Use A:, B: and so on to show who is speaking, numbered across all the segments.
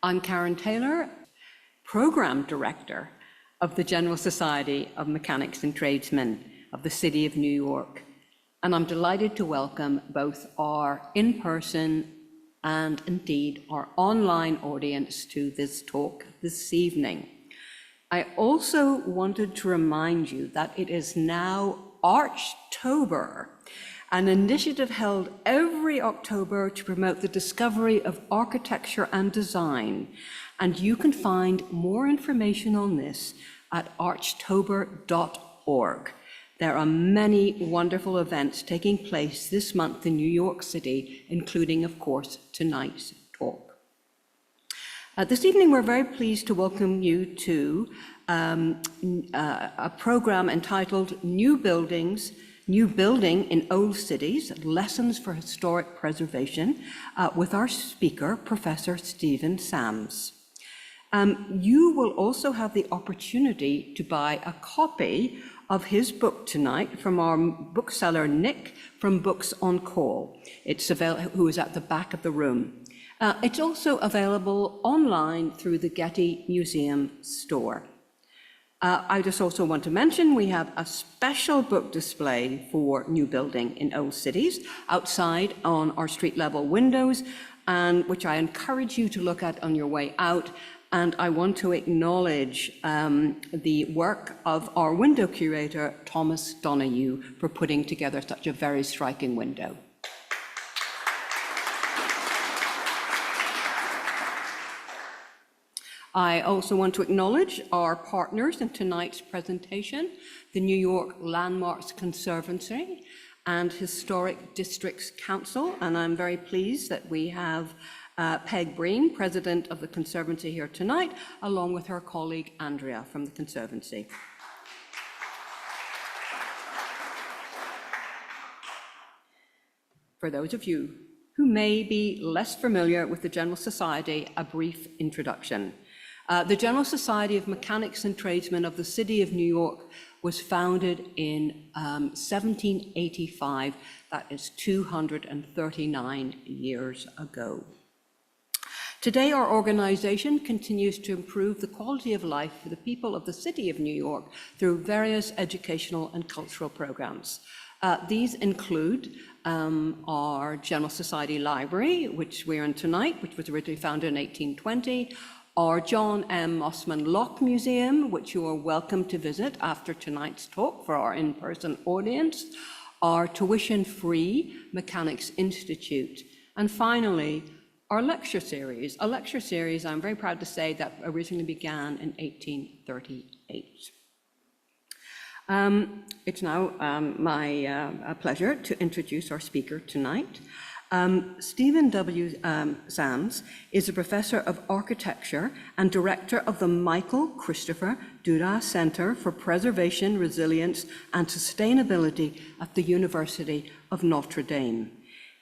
A: I'm Karen Taylor, Program Director of the General Society of Mechanics and Tradesmen of the City of New York. And I'm delighted to welcome both our in-person and indeed our online audience to this talk this evening. I also wanted to remind you that it is now Archtober, an initiative held every October to promote the discovery of architecture and design. And you can find more information on this at archtober.org. There are many wonderful events taking place this month in New York City, including, of course, tonight's talk. This evening, we're very pleased to welcome you to a program entitled New Building in Old Cities, Lessons for Historic Preservation, with our speaker, Professor Steven Semes. You will also have the opportunity to buy a copy of his book tonight from our bookseller, Nick, from Books on Call. Who is at the back of the room. It's also available online through the Getty Museum store. I just also want to mention we have a special book display for New Building in Old Cities outside on our street level windows, and which I encourage you to look at on your way out. And I want to acknowledge the work of our window curator, Thomas Donahue, for putting together such a very striking window. I also want to acknowledge our partners in tonight's presentation, the New York Landmarks Conservancy and Historic Districts Council, and I'm very pleased that we have Peg Breen, President of the Conservancy, here tonight, along with her colleague Andrea from the Conservancy. For those of you who may be less familiar with the General Society, a brief introduction. The General Society of Mechanics and Tradesmen of the City of New York was founded in 1785. That is 239 years ago. Today, our organization continues to improve the quality of life for the people of the City of New York through various educational and cultural programs. These include our General Society Library, which we're in tonight, which was originally founded in 1820, our John M. Mossman Locke Museum, which you are welcome to visit after tonight's talk for our in-person audience, our tuition-free Mechanics Institute, and finally, our lecture series, a lecture series I'm very proud to say that originally began in 1838. It's now my pleasure to introduce our speaker tonight. Steven W. Semes is a professor of architecture and director of the Michael Christopher Dudas Center for Preservation, Resilience, and Sustainability at the University of Notre Dame.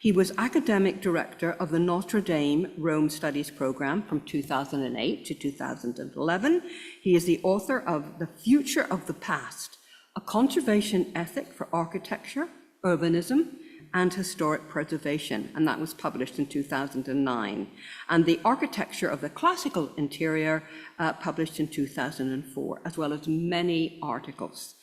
A: He was academic director of the Notre Dame Rome Studies program from 2008 to 2011. He is the author of The Future of the Past, a conservation ethic for architecture, urbanism, and historic preservation, and that was published in 2009. And The Architecture of the Classical Interior, published in 2004, as well as many articles.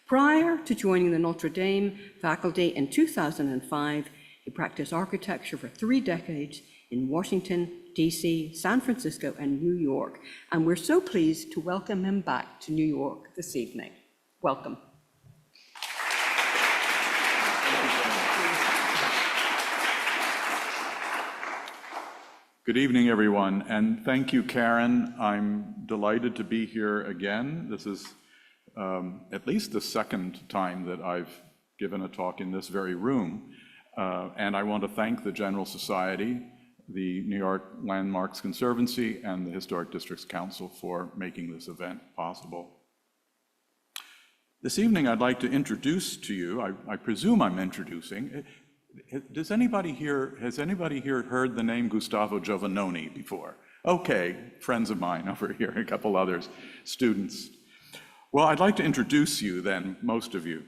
A: Prior to joining the Notre Dame faculty in 2005, he practiced architecture for 3 decades in Washington, D.C., San Francisco, and New York. And we're so pleased to welcome him back to New York this evening. Welcome.
B: Good evening, everyone, and thank you, Karen. I'm delighted to be here again. This is at least the second time that I've given a talk in this very room. And I want to thank the General Society, the New York Landmarks Conservancy, and the Historic Districts Council for making this event possible. This evening, I'd like to introduce to you, I presume I'm introducing, has anybody here heard the name Gustavo Giovannoni before? Okay, friends of mine over here, a couple others, students. Well, I'd like to introduce you then, most of you,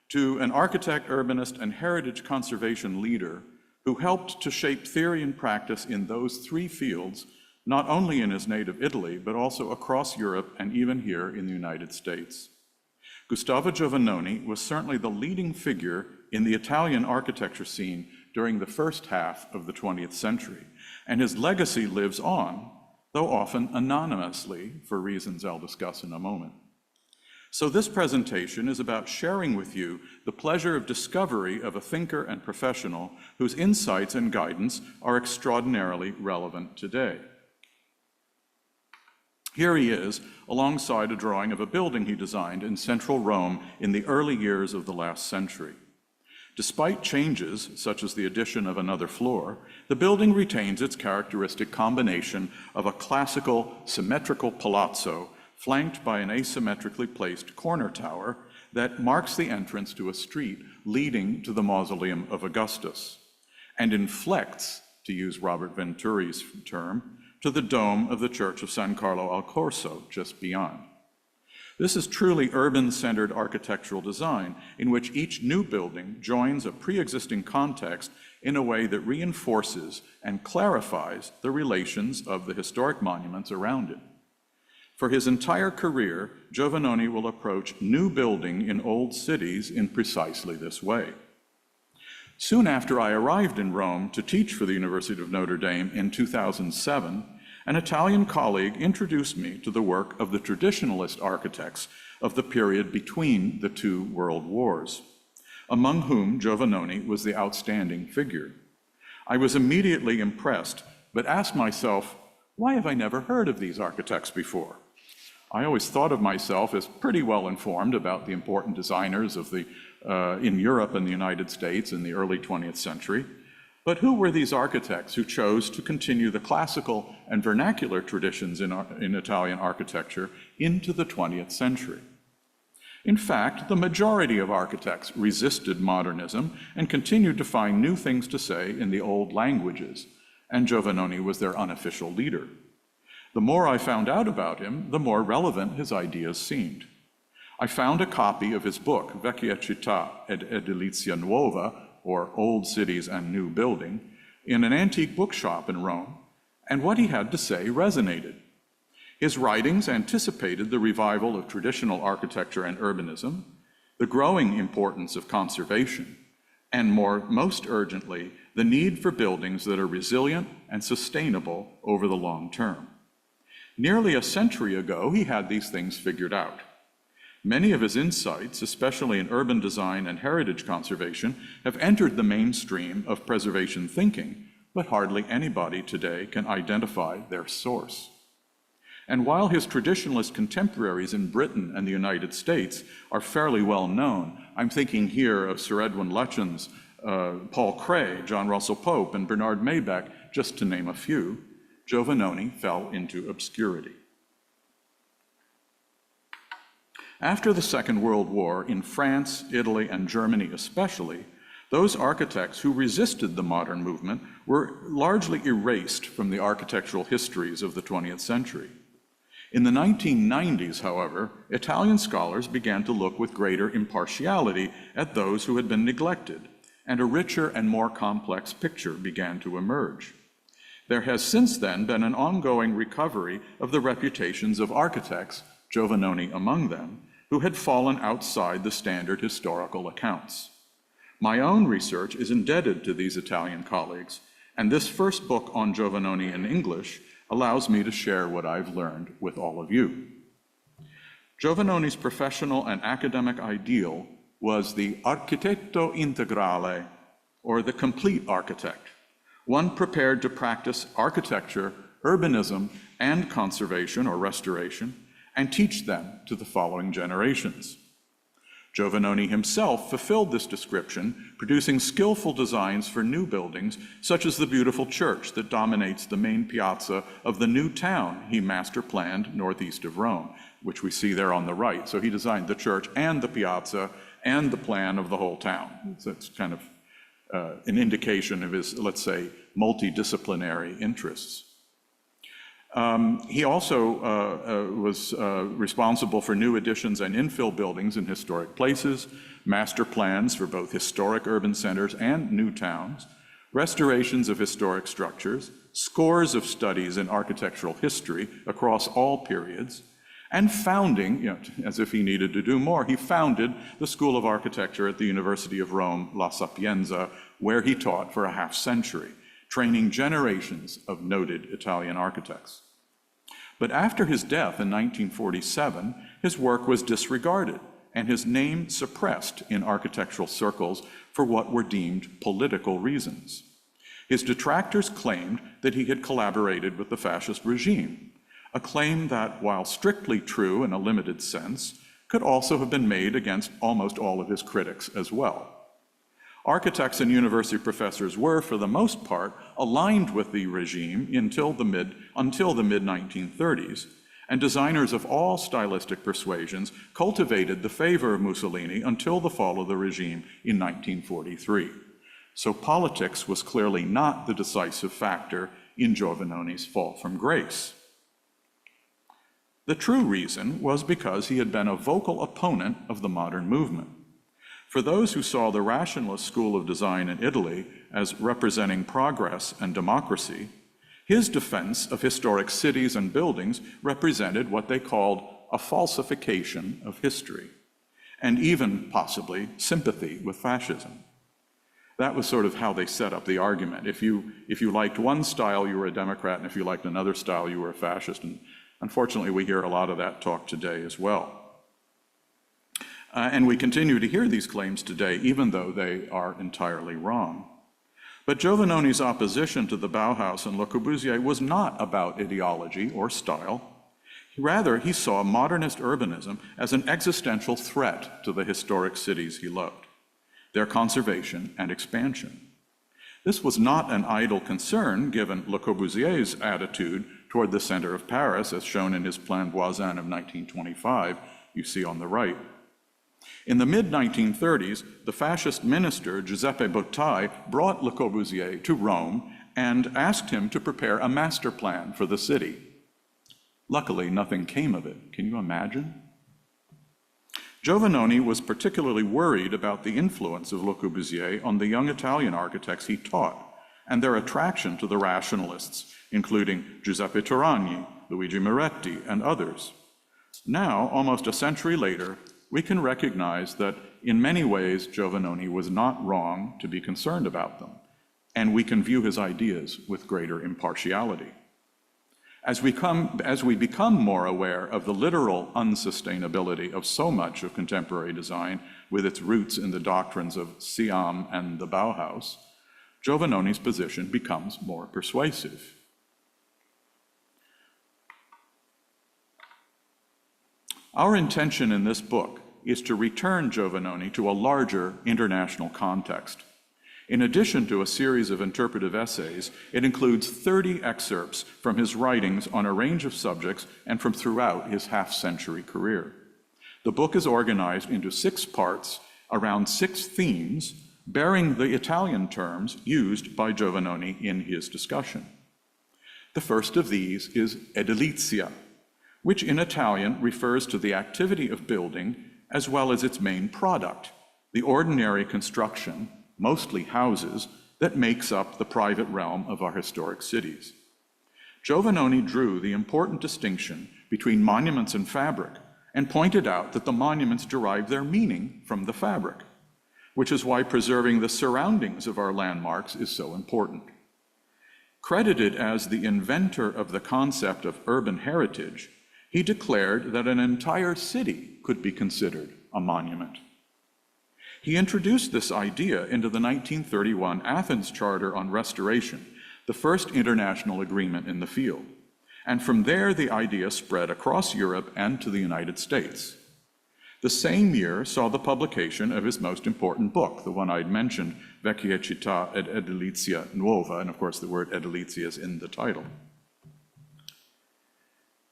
B: to an architect, urbanist, and heritage conservation leader who helped to shape theory and practice in those 3 fields not only in his native Italy, but also across Europe and even here in the United States. Gustavo Giovannoni was certainly the leading figure in the Italian architecture scene during the first half of the 20th century, and his legacy lives on, though often anonymously, for reasons I'll discuss in a moment. So this presentation is about sharing with you the pleasure of discovery of a thinker and professional whose insights and guidance are extraordinarily relevant today. Here he is, alongside a drawing of a building he designed in central Rome in the early years of the last century. Despite changes, such as the addition of another floor, the building retains its characteristic combination of a classical, symmetrical palazzo flanked by an asymmetrically placed corner tower that marks the entrance to a street leading to the mausoleum of Augustus, and inflects, to use Robert Venturi's term, to the dome of the Church of San Carlo al Corso, just beyond. This is truly urban-centered architectural design in which each new building joins a pre-existing context in a way that reinforces and clarifies the relations of the historic monuments around it. For his entire career, Giovannoni will approach new building in old cities in precisely this way. Soon after I arrived in Rome to teach for the University of Notre Dame in 2007, an Italian colleague introduced me to the work of the traditionalist architects of the period between the two world wars, among whom Giovannoni was the outstanding figure. I was immediately impressed, but asked myself, why have I never heard of these architects before? I always thought of myself as pretty well informed about the important designers of in Europe and the United States in the early 20th century. But who were these architects who chose to continue the classical and vernacular traditions in Italian architecture into the 20th century? In fact, the majority of architects resisted modernism and continued to find new things to say in the old languages, and Giovannoni was their unofficial leader. The more I found out about him, the more relevant his ideas seemed. I found a copy of his book, Vecchia Città ed Edilizia Nuova, or Old Cities and New Building, in an antique bookshop in Rome, and what he had to say resonated. His writings anticipated the revival of traditional architecture and urbanism, the growing importance of conservation, and most urgently, the need for buildings that are resilient and sustainable over the long term. Nearly a century ago, he had these things figured out. Many of his insights, especially in urban design and heritage conservation, have entered the mainstream of preservation thinking, but hardly anybody today can identify their source. And while his traditionalist contemporaries in Britain and the United States are fairly well known, I'm thinking here of Sir Edwin Lutyens, Paul Cray, John Russell Pope, and Bernard Maybeck, just to name a few, Giovannoni fell into obscurity. After the Second World War, in France, Italy, and Germany especially, those architects who resisted the modern movement were largely erased from the architectural histories of the 20th century. In the 1990s, however, Italian scholars began to look with greater impartiality at those who had been neglected, and a richer and more complex picture began to emerge. There has since then been an ongoing recovery of the reputations of architects, Giovannoni among them, who had fallen outside the standard historical accounts. My own research is indebted to these Italian colleagues, and this first book on Giovannoni in English allows me to share what I've learned with all of you. Giovannoni's professional and academic ideal was the architetto integrale, or the complete architect, one prepared to practice architecture, urbanism, and conservation or restoration, and teach them to the following generations. Giovannoni himself fulfilled this description, producing skillful designs for new buildings, such as the beautiful church that dominates the main piazza of the new town he master-planned northeast of Rome, which we see there on the right. So he designed the church and the piazza and the plan of the whole town. So it's kind of an indication of his, let's say, multidisciplinary interests. He also was responsible for new additions and infill buildings in historic places, master plans for both historic urban centers and new towns, restorations of historic structures, scores of studies in architectural history across all periods, and founding, as if he needed to do more, he founded the School of Architecture at the University of Rome, La Sapienza, where he taught for a half-century, training generations of noted Italian architects. But after his death in 1947, his work was disregarded and his name suppressed in architectural circles for what were deemed political reasons. His detractors claimed that he had collaborated with the fascist regime, a claim that, while strictly true in a limited sense, could also have been made against almost all of his critics as well. Architects and university professors were, for the most part, aligned with the regime until the mid-1930s, and designers of all stylistic persuasions cultivated the favor of Mussolini until the fall of the regime in 1943. So politics was clearly not the decisive factor in Giovannoni's fall from grace. The true reason was because he had been a vocal opponent of the modern movement. For those who saw the rationalist school of design in Italy as representing progress and democracy, his defense of historic cities and buildings represented what they called a falsification of history, and even possibly sympathy with fascism. That was sort of how they set up the argument. If you liked one style, you were a Democrat, and if you liked another style, you were a fascist. And unfortunately, we hear a lot of that talk today as well. And we continue to hear these claims today, even though they are entirely wrong. But Giovannoni's opposition to the Bauhaus and Le Corbusier was not about ideology or style. Rather, he saw modernist urbanism as an existential threat to the historic cities he loved, their conservation and expansion. This was not an idle concern, given Le Corbusier's attitude toward the center of Paris, as shown in his Plan Voisin of 1925, you see on the right. In the mid-1930s, the fascist minister, Giuseppe Bottai, brought Le Corbusier to Rome and asked him to prepare a master plan for the city. Luckily, nothing came of it. Can you imagine? Giovannoni was particularly worried about the influence of Le Corbusier on the young Italian architects he taught and their attraction to the rationalists, including Giuseppe Turagni, Luigi Moretti, and others. Now, almost a century later, we can recognize that in many ways Giovannoni was not wrong to be concerned about them, and we can view his ideas with greater impartiality. As we become more aware of the literal unsustainability of so much of contemporary design with its roots in the doctrines of Siam and the Bauhaus, Giovannoni's position becomes more persuasive. Our intention in this book is to return Giovannoni to a larger international context. In addition to a series of interpretive essays, it includes 30 excerpts from his writings on a range of subjects and from throughout his half-century career. The book is organized into 6 parts around 6 themes, bearing the Italian terms used by Giovannoni in his discussion. The first of these is edilizia, which in Italian refers to the activity of building as well as its main product, the ordinary construction, mostly houses, that makes up the private realm of our historic cities. Giovannoni drew the important distinction between monuments and fabric and pointed out that the monuments derive their meaning from the fabric, which is why preserving the surroundings of our landmarks is so important. Credited as the inventor of the concept of urban heritage, he declared that an entire city could be considered a monument. He introduced this idea into the 1931 Athens Charter on Restoration, the first international agreement in the field. And from there, the idea spread across Europe and to the United States. The same year saw the publication of his most important book, the one I'd mentioned, Vecchia Città ed Edilizia Nuova, and of course the word edilizia is in the title.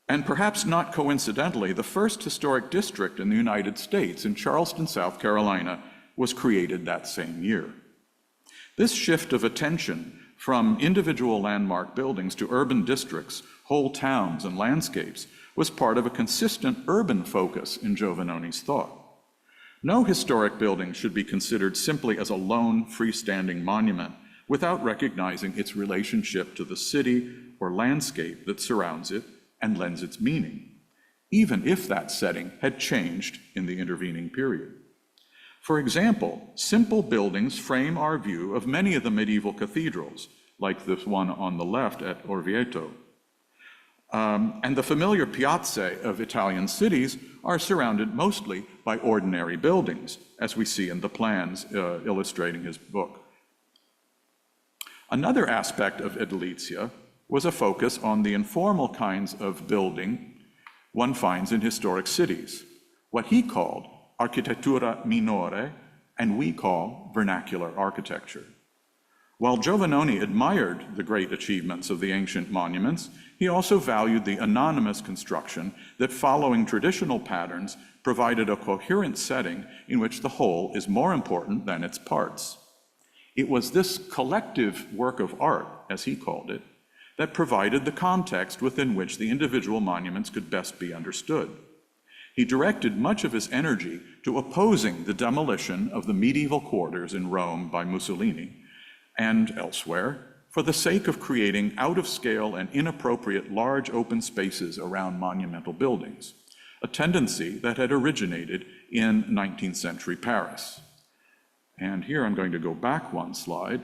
B: And perhaps not coincidentally, the first historic district in the United States, in Charleston, South Carolina, was created that same year. This shift of attention from individual landmark buildings to urban districts, whole towns, and landscapes was part of a consistent urban focus in Giovannoni's thought. No historic building should be considered simply as a lone freestanding monument, without recognizing its relationship to the city or landscape that surrounds it and lends its meaning, even if that setting had changed in the intervening period. For example, simple buildings frame our view of many of the medieval cathedrals, like this one on the left at Orvieto. And the familiar piazze of Italian cities are surrounded mostly by ordinary buildings, as we see in the plans illustrating his book. Another aspect of edilizia was a focus on the informal kinds of building one finds in historic cities, what he called architettura minore, and we call vernacular architecture. While Giovannoni admired the great achievements of the ancient monuments, he also valued the anonymous construction that, following traditional patterns, provided a coherent setting in which the whole is more important than its parts. It was this collective work of art, as he called it, that provided the context within which the individual monuments could best be understood. He directed much of his energy to opposing the demolition of the medieval quarters in Rome by Mussolini and elsewhere, for the sake of creating out-of-scale and inappropriate large open spaces around monumental buildings, a tendency that had originated in 19th century Paris. And here I'm going to go back one slide.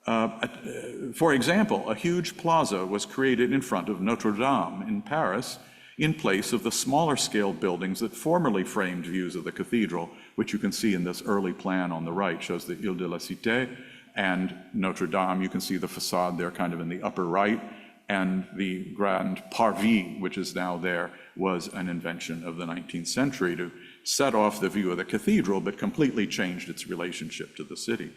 B: For example, a huge plaza was created in front of Notre Dame in Paris in place of the smaller scale buildings that formerly framed views of the cathedral, which you can see in this early plan on the right, shows the Ile de la Cité and Notre Dame. You can see the facade there kind of in the upper right, and the Grand Parvis, which is now there, was an invention of the 19th century to set off the view of the cathedral, but completely changed its relationship to the city.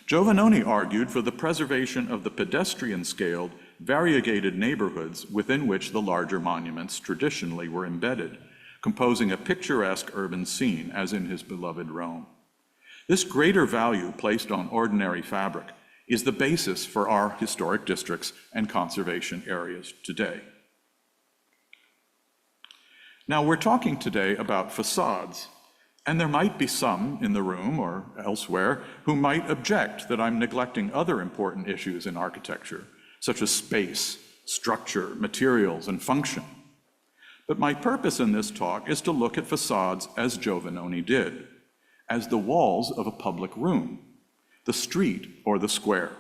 B: Giovannoni argued for the preservation of the pedestrian-scaled, variegated neighborhoods within which the larger monuments traditionally were embedded, composing a picturesque urban scene, as in his beloved Rome. This greater value placed on ordinary fabric is the basis for our historic districts and conservation areas today. Now, we're talking today about facades, and there might be some in the room or elsewhere who might object that I'm neglecting other important issues in architecture, such as space, structure, materials, and function. But my purpose in this talk is to look at facades as Giovannoni did, as the walls of a public room, the street or the square.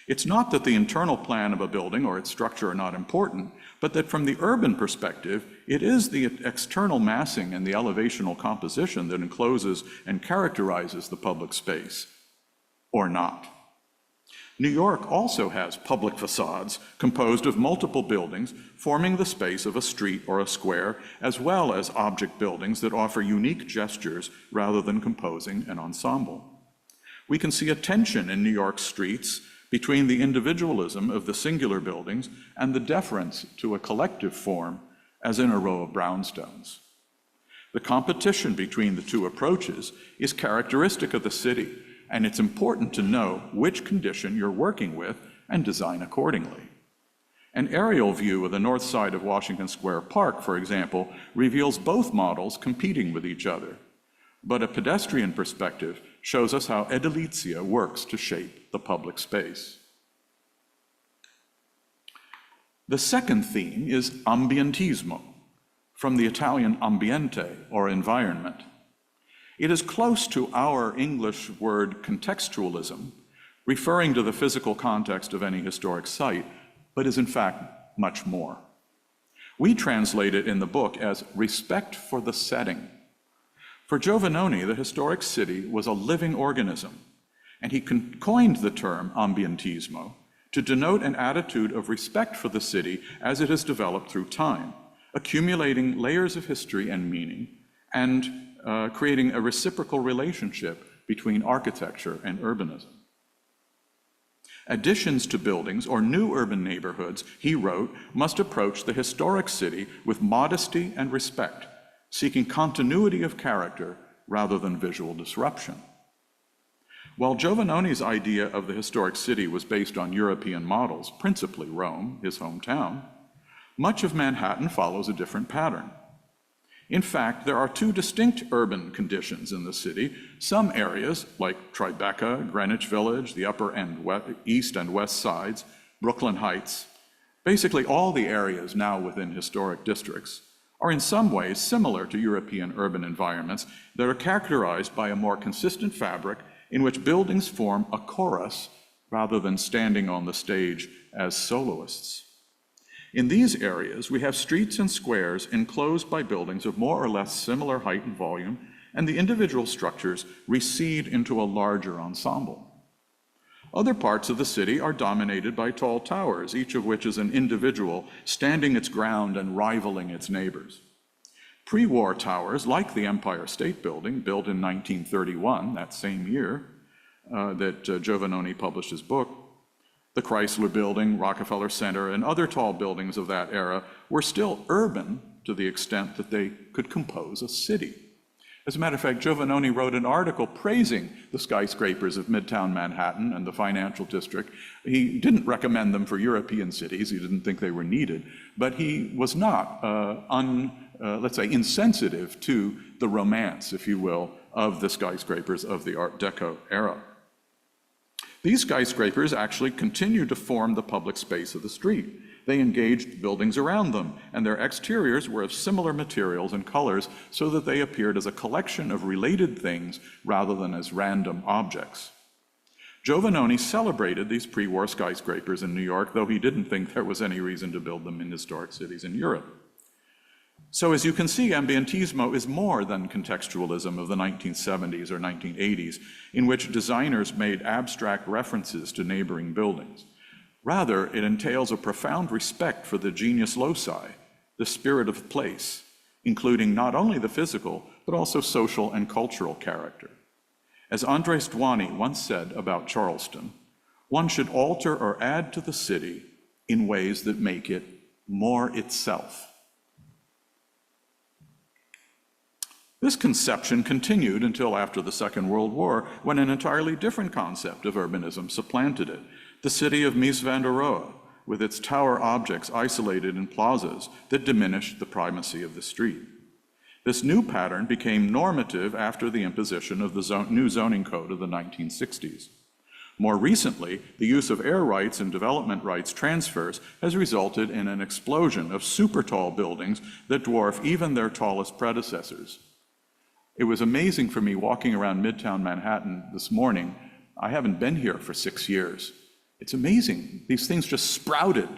B: It's not that the internal plan of a building or its structure are not important, but that from the urban perspective, it is the external massing and the elevational composition that encloses and characterizes the public space, or not. New York also has public facades composed of multiple buildings forming the space of a street or a square, as well as object buildings that offer unique gestures rather than composing an ensemble. We can see a tension in New York's streets between the individualism of the singular buildings and the deference to a collective form, as in a row of brownstones. The competition between the two approaches is characteristic of the city, and it's important to know which condition you're working with and design accordingly. An aerial view of the north side of Washington Square Park, for example, reveals both models competing with each other. But a pedestrian perspective shows us how edilizia works to shape the public space. The second theme is ambientismo, from the Italian ambiente, or environment. It is close to our English word contextualism, referring to the physical context of any historic site, but is in fact much more. We translate it in the book as respect for the setting. For Giovannoni, the historic city was a living organism, and he coined the term ambientismo to denote an attitude of respect for the city as it has developed through time, accumulating layers of history and meaning, and creating a reciprocal relationship between architecture and urbanism. Additions to buildings or new urban neighborhoods, he wrote, must approach the historic city with modesty and respect, seeking continuity of character rather than visual disruption. While Giovannoni's idea of the historic city was based on European models, principally Rome, his hometown, much of Manhattan follows a different pattern. In fact, there are two distinct urban conditions in the city. Some areas, like Tribeca, Greenwich Village, the upper and east and west sides, Brooklyn Heights, basically all the areas now within historic districts, are in some ways similar to European urban environments that are characterized by a more consistent fabric in which buildings form a chorus rather than standing on the stage as soloists. In these areas, we have streets and squares enclosed by buildings of more or less similar height and volume, and the individual structures recede into a larger ensemble. Other parts of the city are dominated by tall towers, each of which is an individual standing its ground and rivaling its neighbors. Pre-war towers, like the Empire State Building, built in 1931, that same year that Giovannoni published his book, the Chrysler Building, Rockefeller Center, and other tall buildings of that era were still urban to the extent that they could compose a city. As a matter of fact, Giovannoni wrote an article praising the skyscrapers of Midtown Manhattan and the financial district. He didn't recommend them for European cities. He didn't think they were needed, but he was not, let's say, insensitive to the romance, if you will, of the skyscrapers of the Art Deco era. These skyscrapers actually continued to form the public space of the street. They engaged buildings around them, and their exteriors were of similar materials and colors so that they appeared as a collection of related things rather than as random objects. Giovannoni celebrated these pre-war skyscrapers in New York, though he didn't think there was any reason to build them in historic cities in Europe. So as you can see, ambientismo is more than contextualism of the 1970s or 1980s, in which designers made abstract references to neighboring buildings. Rather, it entails a profound respect for the genius loci, the spirit of place, including not only the physical, but also social and cultural character. As Andres Duany once said about Charleston, one should alter or add to the city in ways that make it more itself. This conception continued until after the Second World War, when an entirely different concept of urbanism supplanted it. The city of Mies van der Rohe, with its tower objects isolated in plazas that diminished the primacy of the street. This new pattern became normative after the imposition of the new zoning code of the 1960s. More recently, the use of air rights and development rights transfers has resulted in an explosion of super tall buildings that dwarf even their tallest predecessors. It was amazing for me walking around Midtown Manhattan this morning. I haven't been here for 6 years. It's amazing. These things just sprouted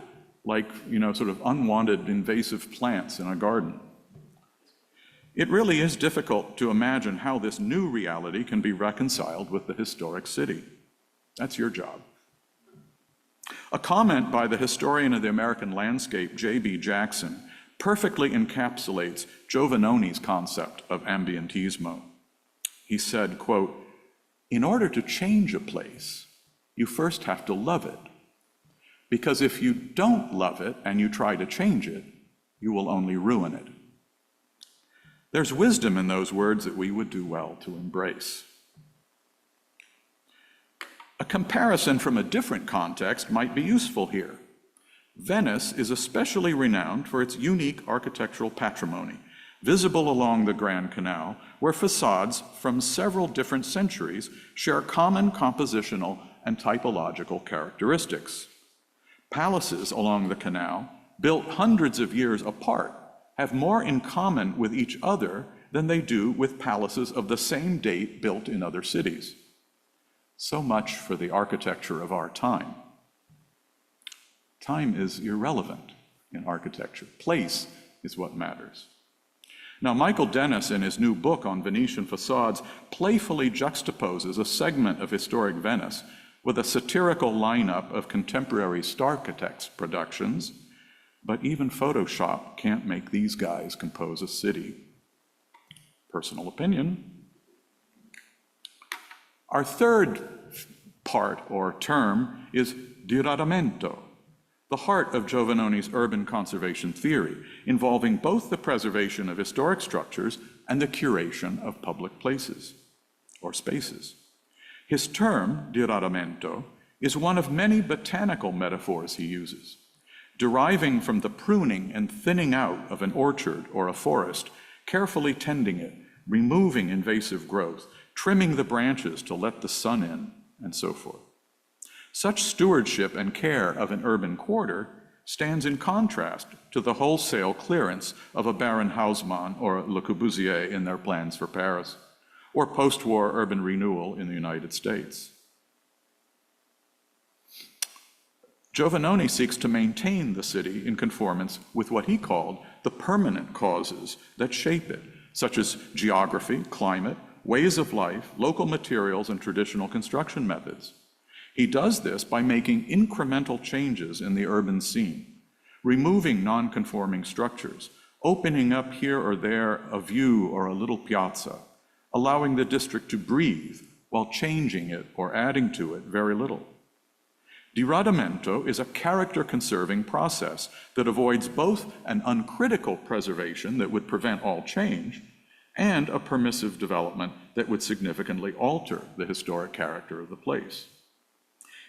B: like, sort of unwanted invasive plants in a garden. It really is difficult to imagine how this new reality can be reconciled with the historic city. That's your job. A comment by the historian of the American landscape, J.B. Jackson, perfectly encapsulates Giovannoni's concept of ambientismo. He said, quote, "In order to change a place, you first have to love it. Because if you don't love it and you try to change it, you will only ruin it." There's wisdom in those words that we would do well to embrace. A comparison from a different context might be useful here. Venice is especially renowned for its unique architectural patrimony, visible along the Grand Canal, where facades from several different centuries share common compositional and typological characteristics. Palaces along the canal, built hundreds of years apart, have more in common with each other than they do with palaces of the same date built in other cities. So much for the architecture of our time. Time is irrelevant in architecture. Place is what matters. Now, Michael Dennis, in his new book on Venetian facades, playfully juxtaposes a segment of historic Venice with a satirical lineup of contemporary Starchitects productions, but even Photoshop can't make these guys compose a city. Personal opinion. Our third part or term is diradamento, the heart of Giovannoni's urban conservation theory, involving both the preservation of historic structures and the curation of public places or spaces. His term, diradamento, is one of many botanical metaphors he uses. Deriving from the pruning and thinning out of an orchard or a forest, carefully tending it, removing invasive growth, trimming the branches to let the sun in, and so forth. Such stewardship and care of an urban quarter stands in contrast to the wholesale clearance of a Baron Haussmann or Le Corbusier in their plans for Paris, or post-war urban renewal in the United States. Giovannoni seeks to maintain the city in conformance with what he called the permanent causes that shape it, such as geography, climate, ways of life, local materials, and traditional construction methods. He does this by making incremental changes in the urban scene, removing non-conforming structures, opening up here or there a view or a little piazza, allowing the district to breathe while changing it or adding to it very little. Diradamento is a character-conserving process that avoids both an uncritical preservation that would prevent all change and a permissive development that would significantly alter the historic character of the place.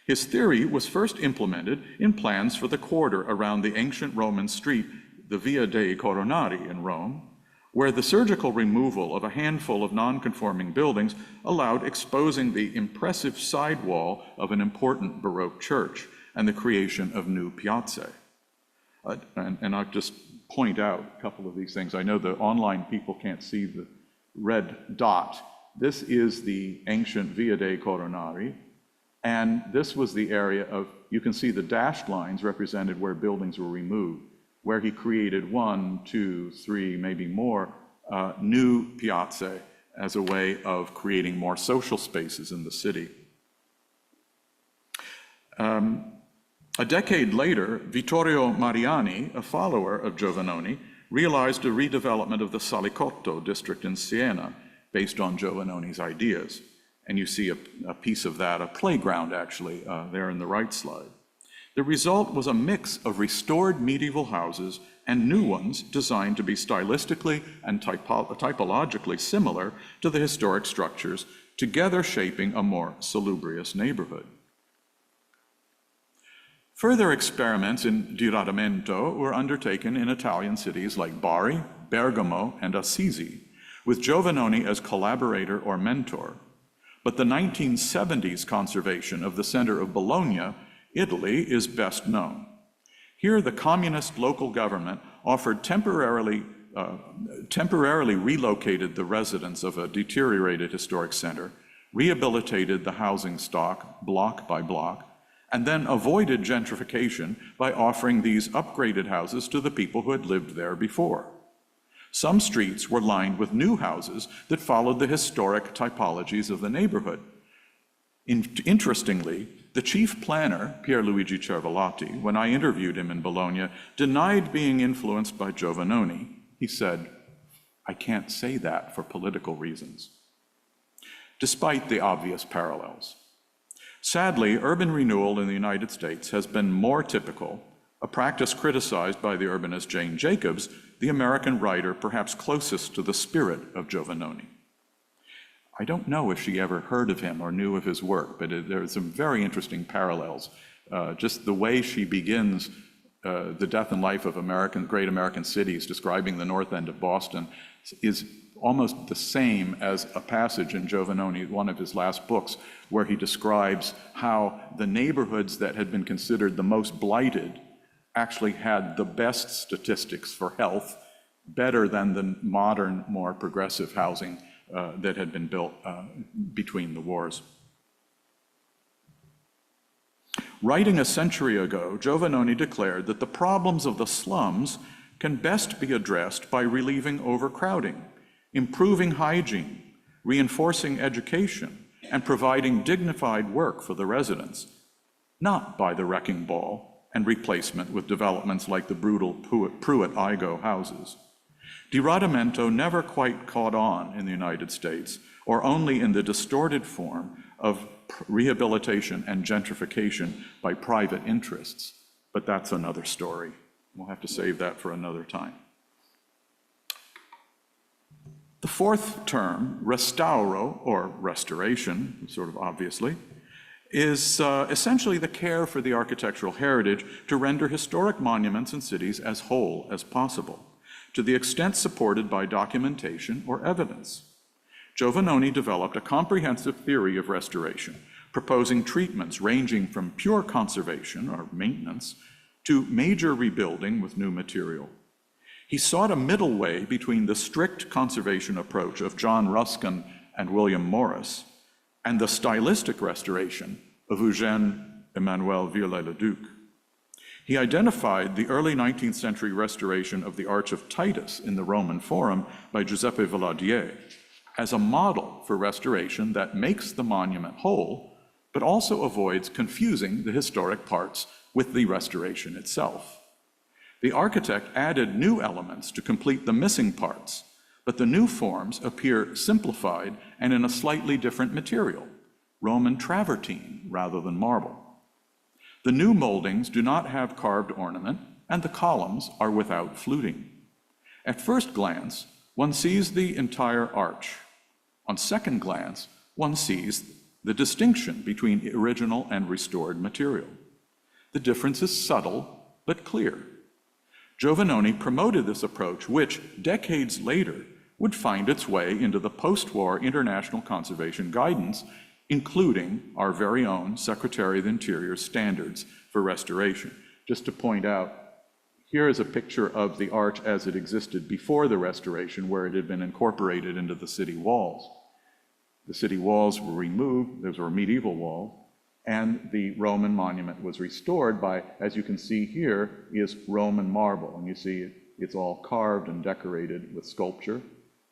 B: His theory was first implemented in plans for the quarter around the ancient Roman street, the Via dei Coronari in Rome, where the surgical removal of a handful of non-conforming buildings allowed exposing the impressive side wall of an important Baroque church and the creation of new piazzae. And I'll just point out a couple of these things. I know the online people can't see the red dot. This is the ancient Via dei Coronari, and this was the area of, you can see the dashed lines represented where buildings were removed, where he created 1, 2, 3, maybe more new piazzae as a way of creating more social spaces in the city. A decade later, Vittorio Mariani, a follower of Giovannoni, realized a redevelopment of the Salicotto district in Siena based on Giovannoni's ideas. And you see a piece of that, a playground actually, there in the right slide. The result was a mix of restored medieval houses and new ones designed to be stylistically and typologically similar to the historic structures, together shaping a more salubrious neighborhood. Further experiments in diradamento were undertaken in Italian cities like Bari, Bergamo, and Assisi, with Giovannoni as collaborator or mentor. But the 1970s conservation of the center of Bologna, Italy, is best known. Here, the communist local government offered temporarily relocated the residents of a deteriorated historic center, rehabilitated the housing stock block by block, and then avoided gentrification by offering these upgraded houses to the people who had lived there before. Some streets were lined with new houses that followed the historic typologies of the neighborhood. Interestingly, the chief planner, Pierluigi Cervellati, when I interviewed him in Bologna, denied being influenced by Giovannoni. He said, "I can't say that for political reasons," despite the obvious parallels. Sadly, urban renewal in the United States has been more typical, a practice criticized by the urbanist Jane Jacobs, the American writer perhaps closest to the spirit of Giovannoni. I don't know if she ever heard of him or knew of his work, but there are some very interesting parallels. Just the way she begins the death and life of great American cities, describing the north end of Boston, is almost the same as a passage in Giovannoni, one of his last books, where he describes how the neighborhoods that had been considered the most blighted actually had the best statistics for health, better than the modern, more progressive housing that had been built between the wars. Writing a century ago, Giovannoni declared that the problems of the slums can best be addressed by relieving overcrowding, improving hygiene, reinforcing education, and providing dignified work for the residents, not by the wrecking ball and replacement with developments like the brutal Pruitt-Igoe houses. Diradamento never quite caught on in the United States, or only in the distorted form of rehabilitation and gentrification by private interests. But that's another story. We'll have to save that for another time. The fourth term, restauro, or restoration, sort of obviously, is essentially the care for the architectural heritage to render historic monuments and cities as whole as possible. to the extent supported by documentation or evidence. Giovannoni developed a comprehensive theory of restoration, proposing treatments ranging from pure conservation or maintenance to major rebuilding with new material. He sought a middle way between the strict conservation approach of John Ruskin and William Morris and the stylistic restoration of Eugène Emmanuel Viollet-le-Duc. He identified the early 19th century restoration of the Arch of Titus in the Roman Forum by Giuseppe Valadier as a model for restoration that makes the monument whole, but also avoids confusing the historic parts with the restoration itself. The architect added new elements to complete the missing parts, but the new forms appear simplified and in a slightly different material, Roman travertine rather than marble. The new moldings do not have carved ornament, and the columns are without fluting. At first glance, one sees the entire arch. On second glance, one sees the distinction between original and restored material. The difference is subtle but clear. Giovannoni promoted this approach, which decades later would find its way into the post-war international conservation guidance, including our very own Secretary of the Interior standards for restoration. Just to point out, here is a picture of the arch as it existed before the restoration, where it had been incorporated into the city walls. The city walls were removed, those were medieval walls, and the Roman monument was restored by, as you can see here, is Roman marble. And you see it's all carved and decorated with sculpture.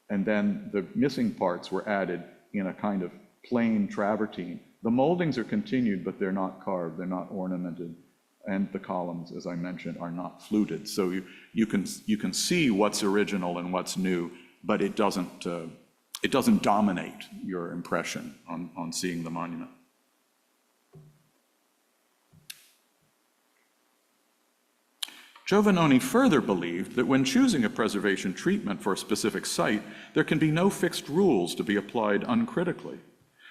B: And then the missing parts were added in a kind of plain travertine. The moldings are continued, but they're not carved, they're not ornamented. And the columns, as I mentioned, are not fluted. So you can see what's original and what's new, but it doesn't dominate your impression on seeing the monument. Giovannoni further believed that when choosing a preservation treatment for a specific site, there can be no fixed rules to be applied uncritically.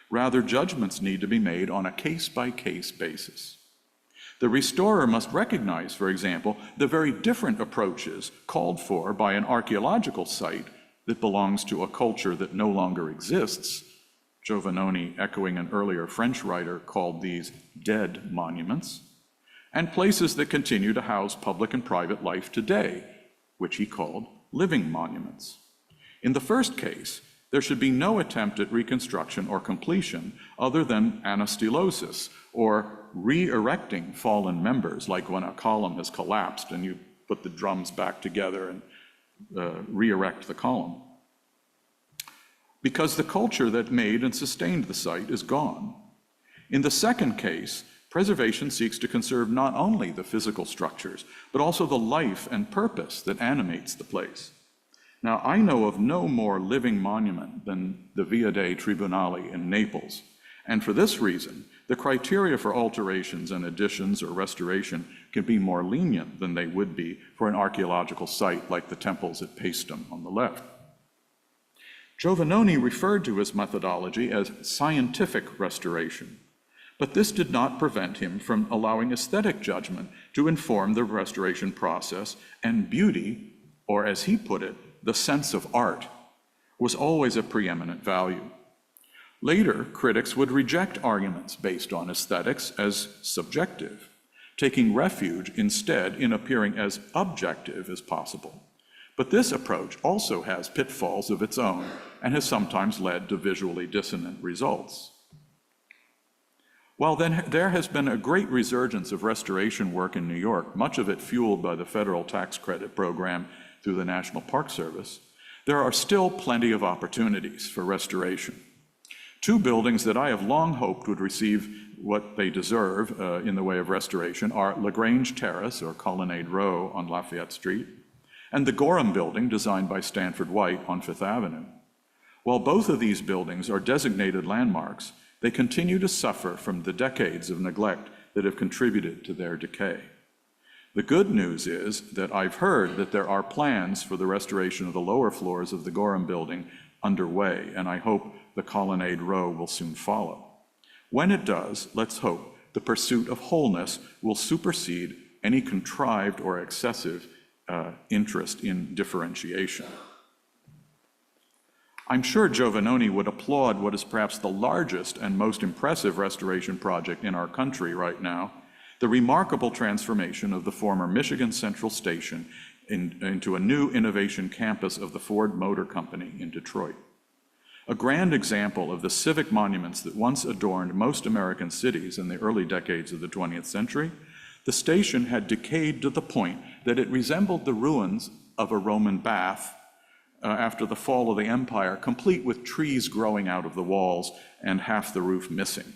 B: Rather, judgments need to be made on a case-by-case basis. The restorer must recognize, for example, the very different approaches called for by an archaeological site that belongs to a culture that no longer exists. Giovannoni, echoing an earlier French writer, called these dead monuments, and places that continue to house public and private life today, which he called living monuments. In the first case, there should be no attempt at reconstruction or completion other than anastylosis, or re-erecting fallen members, like when a column has collapsed and you put the drums back together and re-erect the column. Because the culture that made and sustained the site is gone. In the second case, preservation seeks to conserve not only the physical structures, but also the life and purpose that animates the place. Now, I know of no more living monument than the Via dei Tribunali in Naples, and for this reason, the criteria for alterations and additions or restoration can be more lenient than they would be for an archaeological site like the temples at Paestum on the left. Giovannoni referred to his methodology as scientific restoration, but this did not prevent him from allowing aesthetic judgment to inform the restoration process, and beauty, or as he put it, the sense of art, was always a preeminent value. Later, critics would reject arguments based on aesthetics as subjective, taking refuge instead in appearing as objective as possible. But this approach also has pitfalls of its own and has sometimes led to visually dissonant results. While there has been a great resurgence of restoration work in New York, much of it fueled by the federal tax credit program through the National Park Service, there are still plenty of opportunities for restoration. Two buildings that I have long hoped would receive what they deserve in the way of restoration are LaGrange Terrace, or Colonnade Row, on Lafayette Street, and the Gorham Building, designed by Stanford White, on Fifth Avenue. While both of these buildings are designated landmarks, they continue to suffer from the decades of neglect that have contributed to their decay. The good news is that I've heard that there are plans for the restoration of the lower floors of the Gorham Building underway, and I hope the Colonnade Row will soon follow. When it does, let's hope the pursuit of wholeness will supersede any contrived or excessive interest in differentiation. I'm sure Giovannoni would applaud what is perhaps the largest and most impressive restoration project in our country right now, the remarkable transformation of the former Michigan Central Station into a new innovation campus of the Ford Motor Company in Detroit. A grand example of the civic monuments that once adorned most American cities in the early decades of the 20th century, the station had decayed to the point that it resembled the ruins of a Roman bath after the fall of the empire, complete with trees growing out of the walls and half the roof missing.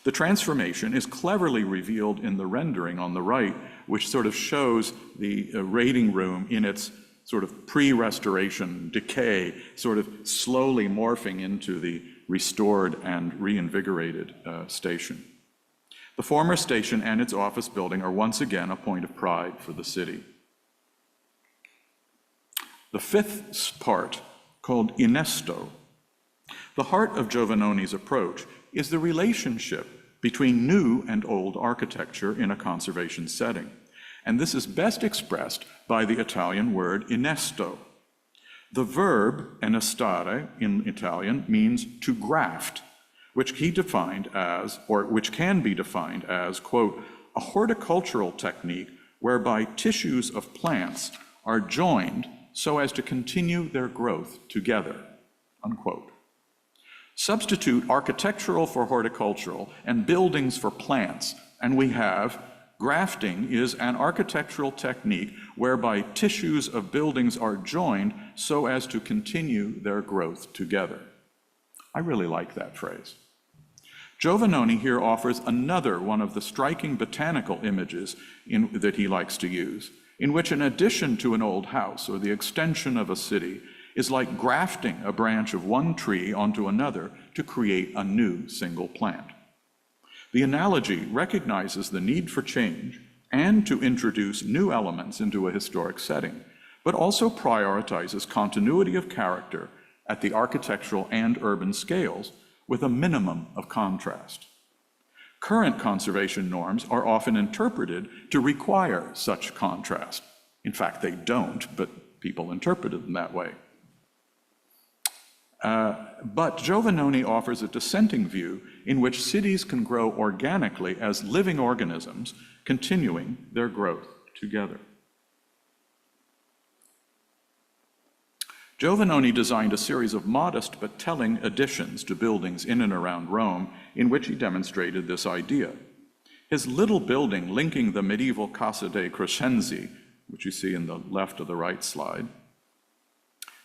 B: The transformation is cleverly revealed in the rendering on the right, which sort of shows the rating room in its sort of pre-restoration decay, sort of slowly morphing into the restored and reinvigorated station. The former station and its office building are once again a point of pride for the city. The fifth part, called innesto, the heart of Giovannoni's approach is the relationship between new and old architecture in a conservation setting. And this is best expressed by the Italian word innesto. The verb innestare in Italian means to graft, which he defined as, or which can be defined as, quote, a horticultural technique whereby tissues of plants are joined so as to continue their growth together, unquote. Substitute architectural for horticultural and buildings for plants, and we have grafting is an architectural technique whereby tissues of buildings are joined so as to continue their growth together. I really like that phrase. Giovannoni here offers another one of the striking botanical images that he likes to use, in which an addition to an old house or the extension of a city is like grafting a branch of one tree onto another to create a new single plant. The analogy recognizes the need for change and to introduce new elements into a historic setting, but also prioritizes continuity of character at the architectural and urban scales with a minimum of contrast. Current conservation norms are often interpreted to require such contrast. In fact, they don't, but people interpret it in that way. But Giovannoni offers a dissenting view in which cities can grow organically as living organisms, continuing their growth together. Giovannoni designed a series of modest but telling additions to buildings in and around Rome in which he demonstrated this idea. His little building linking the medieval Casa dei Crescenzi, which you see in the left of the right slide,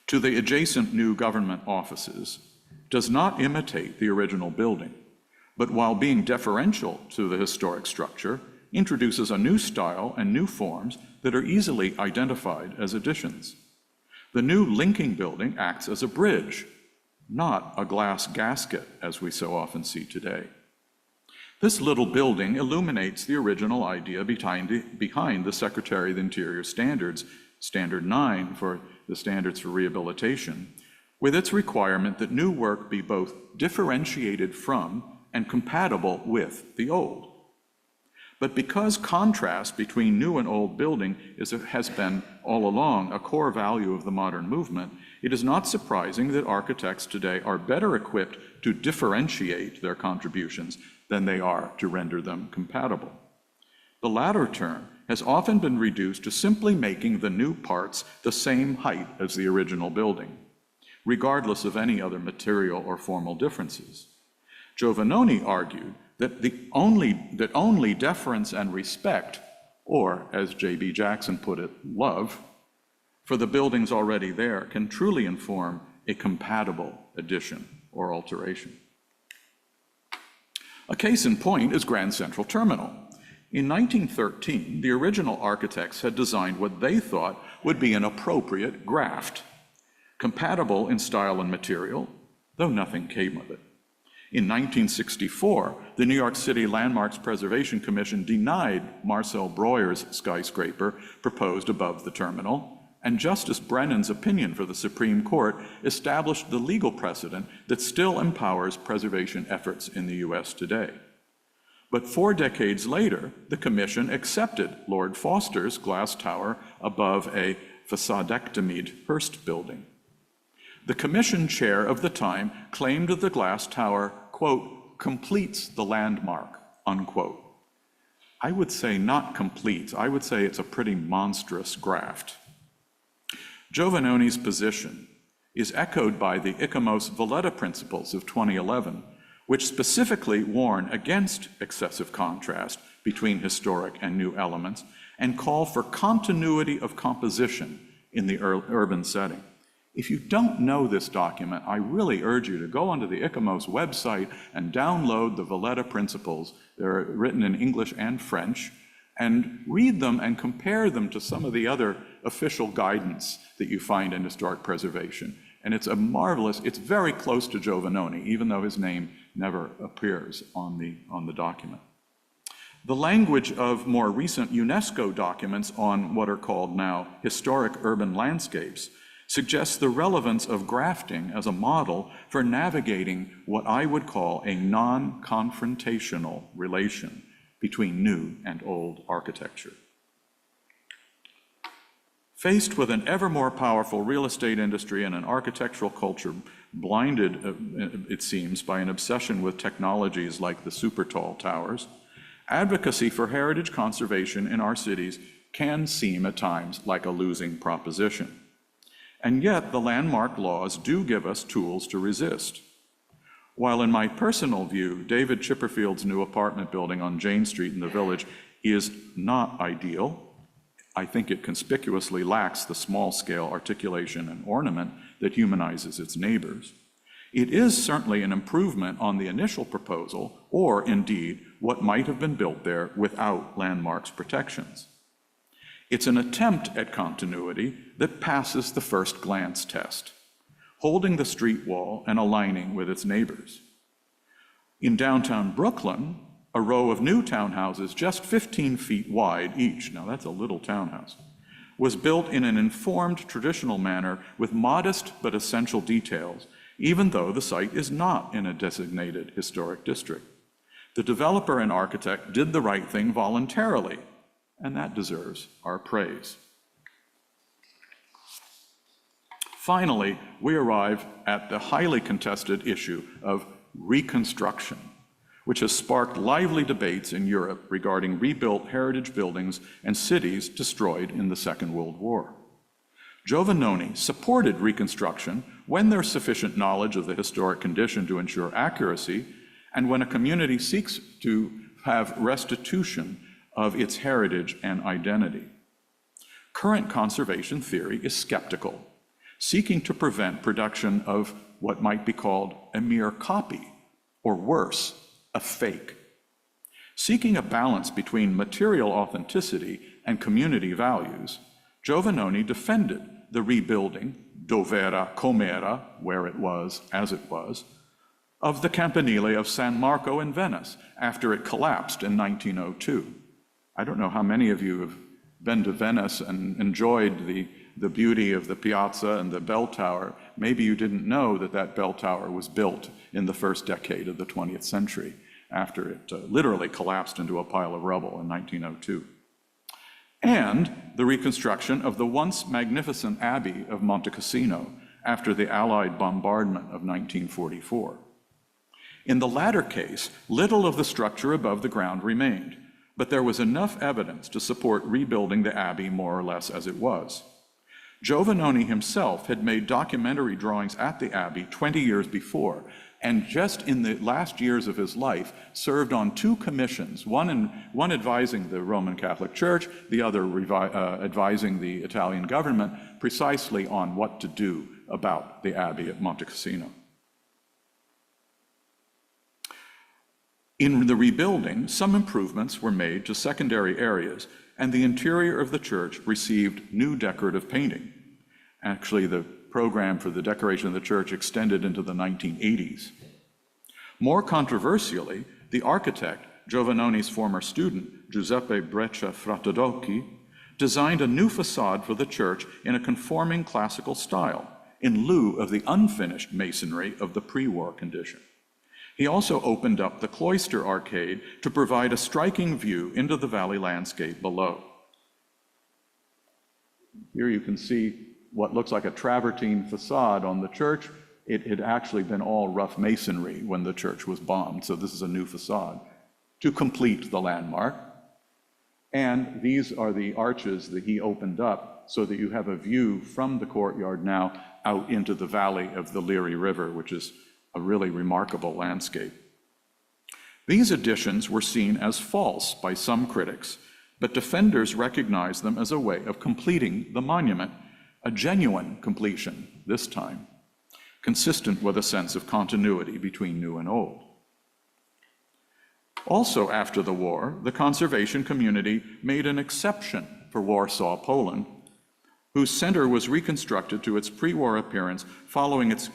B: to the adjacent new government offices, does not imitate the original building, but while being deferential to the historic structure, introduces a new style and new forms that are easily identified as additions. The new linking building acts as a bridge, not a glass gasket, as we so often see today. This little building illuminates the original idea behind the Secretary of the Interior Standards, Standard 9 for the Standards for Rehabilitation, with its requirement that new work be both differentiated from and compatible with the old. But because contrast between new and old building has been all along a core value of the modern movement, it is not surprising that architects today are better equipped to differentiate their contributions than they are to render them compatible. The latter term has often been reduced to simply making the new parts the same height as the original building, regardless of any other material or formal differences. Giovannoni argued that only deference and respect, or as J.B. Jackson put it, love, for the buildings already there can truly inform a compatible addition or alteration. A case in point is Grand Central Terminal. In 1913, the original architects had designed what they thought would be an appropriate graft, compatible in style and material, though nothing came of it. In 1964, the New York City Landmarks Preservation Commission denied Marcel Breuer's skyscraper proposed above the terminal, and Justice Brennan's opinion for the Supreme Court established the legal precedent that still empowers preservation efforts in the US today. But 4 decades later, the Commission accepted Lord Foster's glass tower above a facadectomied Hearst building. The Commission chair of the time claimed that the glass tower, quote, completes the landmark, unquote. I would say not completes, I would say it's a pretty monstrous graft. Giovannoni's position is echoed by the ICOMOS Valletta principles of 2011, which specifically warn against excessive contrast between historic and new elements and call for continuity of composition in the urban setting. If you don't know this document, I really urge you to go onto the ICOMOS website and download the Valletta Principles. They're written in English and French, and read them and compare them to some of the other official guidance that you find in historic preservation. And it's a marvelous, it's very close to Giovannoni, even though his name never appears on the document. The language of more recent UNESCO documents on what are called now historic urban landscapes suggests the relevance of grafting as a model for navigating what I would call a non-confrontational relation between new and old architecture. Faced with an ever more powerful real estate industry and an architectural culture blinded, it seems, by an obsession with technologies like the super tall towers, advocacy for heritage conservation in our cities can seem at times like a losing proposition. And yet, the landmark laws do give us tools to resist. While in my personal view, David Chipperfield's new apartment building on Jane Street in the Village is not ideal, I think it conspicuously lacks the small-scale articulation and ornament that humanizes its neighbors. It is certainly an improvement on the initial proposal, or indeed, what might have been built there without landmarks protections. It's an attempt at continuity that passes the first glance test, holding the street wall and aligning with its neighbors. In downtown Brooklyn, a row of new townhouses just 15 feet wide each, now that's a little townhouse, was built in an informed traditional manner with modest but essential details, even though the site is not in a designated historic district. The developer and architect did the right thing voluntarily, and that deserves our praise. Finally, we arrive at the highly contested issue of reconstruction, which has sparked lively debates in Europe regarding rebuilt heritage buildings and cities destroyed in the Second World War. Giovannoni supported reconstruction when there's sufficient knowledge of the historic condition to ensure accuracy, and when a community seeks to have restitution of its heritage and identity. Current conservation theory is skeptical, seeking to prevent production of what might be called a mere copy, or worse, a fake. Seeking a balance between material authenticity and community values, Giovannoni defended the rebuilding, dov'era com'era, where it was, as it was, of the campanile of San Marco in Venice after it collapsed in 1902. I don't know how many of you have been to Venice and enjoyed the beauty of the piazza and the bell tower. Maybe you didn't know that that bell tower was built in the first decade of the 20th century after it literally collapsed into a pile of rubble in 1902. And the reconstruction of the once magnificent Abbey of Monte Cassino after the Allied bombardment of 1944. In the latter case, little of the structure above the ground remained, but there was enough evidence to support rebuilding the Abbey more or less as it was. Giovannoni himself had made documentary drawings at the Abbey 20 years before, and just in the last years of his life served on 2 commissions, one advising the Roman Catholic Church, the other advising the Italian government precisely on what to do about the Abbey at Monte Cassino. In the rebuilding, some improvements were made to secondary areas, and the interior of the church received new decorative painting. Actually, the program for the decoration of the church extended into the 1980s. More controversially, the architect, Giovannoni's former student, Giuseppe Breccia Frattadocchi, designed a new facade for the church in a conforming classical style, in lieu of the unfinished masonry of the pre-war condition. He also opened up the cloister arcade to provide a striking view into the valley landscape below. Here you can see what looks like a travertine facade on the church. It had actually been all rough masonry when the church was bombed, so this is a new facade to complete the landmark. And these are the arches that he opened up so that you have a view from the courtyard now out into the valley of the Leary River, which is a really remarkable landscape. These additions were seen as false by some critics, but defenders recognized them as a way of completing the monument, a genuine completion this time, consistent with a sense of continuity between new and old. Also after the war, the conservation community made an exception for Warsaw, Poland, whose center was reconstructed to its pre-war appearance following its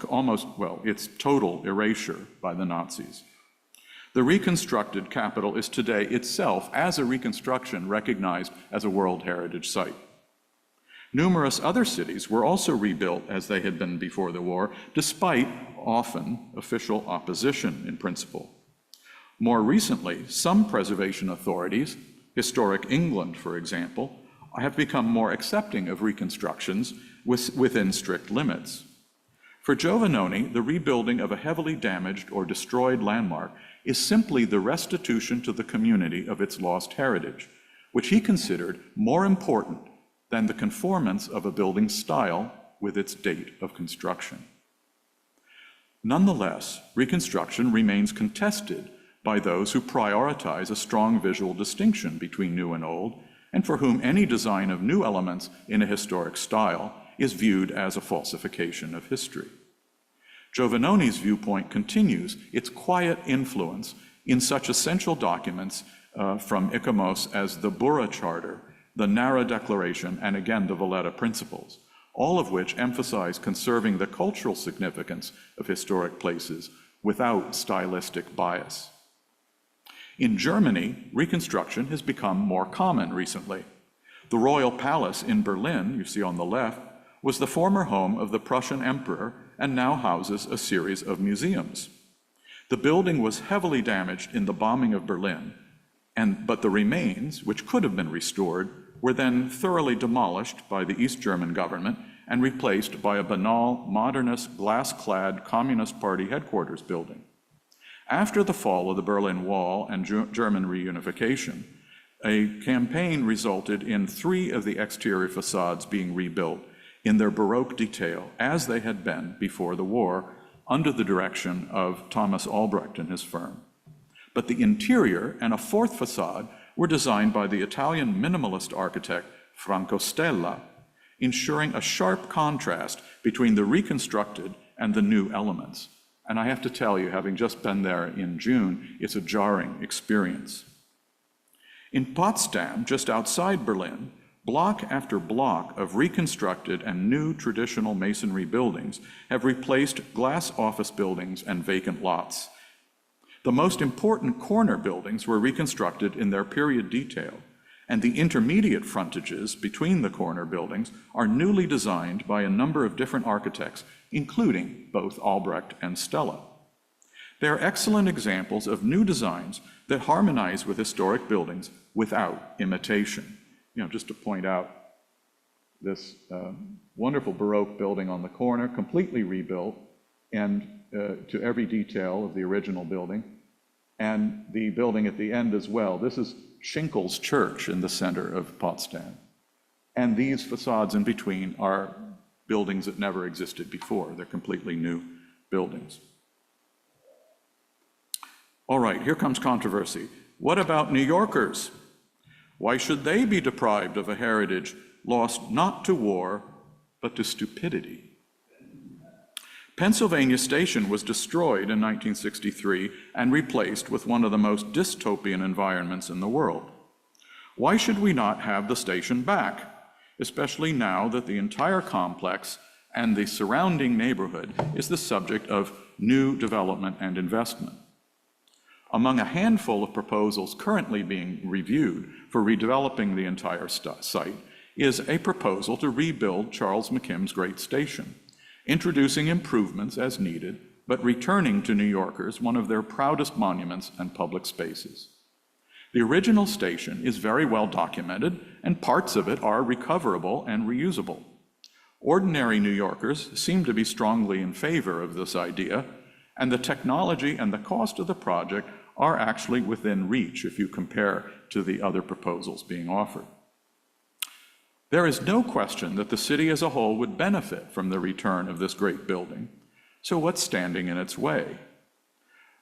B: its total erasure by the Nazis. The reconstructed capital is today itself, as a reconstruction, recognized as a World Heritage Site. Numerous other cities were also rebuilt as they had been before the war, despite often official opposition in principle. More recently, some preservation authorities, Historic England, for example, have become more accepting of reconstructions within strict limits. For Giovannoni, the rebuilding of a heavily damaged or destroyed landmark is simply the restitution to the community of its lost heritage, which he considered more important than the conformance of a building's style with its date of construction. Nonetheless, reconstruction remains contested by those who prioritize a strong visual distinction between new and old, and for whom any design of new elements in a historic style is viewed as a falsification of history. Giovannoni's viewpoint continues its quiet influence in such essential documents from ICOMOS as the Bura Charter, the Nara Declaration, and again the Valletta Principles, all of which emphasize conserving the cultural significance of historic places without stylistic bias. In Germany, reconstruction has become more common recently. The Royal Palace in Berlin, you see on the left, was the former home of the Prussian emperor and now houses a series of museums. The building was heavily damaged in the bombing of Berlin, but the remains, which could have been restored, were then thoroughly demolished by the East German government and replaced by a banal, modernist, glass-clad Communist Party headquarters building. After the fall of the Berlin Wall and German reunification, a campaign resulted in 3 of the exterior facades being rebuilt in their Baroque detail, as they had been before the war, under the direction of Thomas Albrecht and his firm. But the interior and a 4th facade were designed by the Italian minimalist architect Franco Stella, ensuring a sharp contrast between the reconstructed and the new elements. And I have to tell you, having just been there in June, it's a jarring experience. In Potsdam, just outside Berlin, block after block of reconstructed and new traditional masonry buildings have replaced glass office buildings and vacant lots. The most important corner buildings were reconstructed in their period detail, and the intermediate frontages between the corner buildings are newly designed by a number of different architects, including both Albrecht and Stella. They are excellent examples of new designs that harmonize with historic buildings without imitation. Just to point out this wonderful Baroque building on the corner, completely rebuilt, and to every detail of the original building, and the building at the end as well. This is Schinkel's Church in the center of Potsdam. And these facades in between are buildings that never existed before. They're completely new buildings. All right, here comes controversy. What about New Yorkers? Why should they be deprived of a heritage lost not to war, but to stupidity? Pennsylvania Station was destroyed in 1963 and replaced with one of the most dystopian environments in the world. Why should we not have the station back, especially now that the entire complex and the surrounding neighborhood is the subject of new development and investment? Among a handful of proposals currently being reviewed for redeveloping the entire site is a proposal to rebuild Charles McKim's Great Station, introducing improvements as needed but returning to New Yorkers one of their proudest monuments and public spaces. The original station is very well documented, and parts of it are recoverable and reusable. Ordinary New Yorkers seem to be strongly in favor of this idea, and the technology and the cost of the project are actually within reach if you compare to the other proposals being offered. There is no question that the city as a whole would benefit from the return of this great building. So what's standing in its way?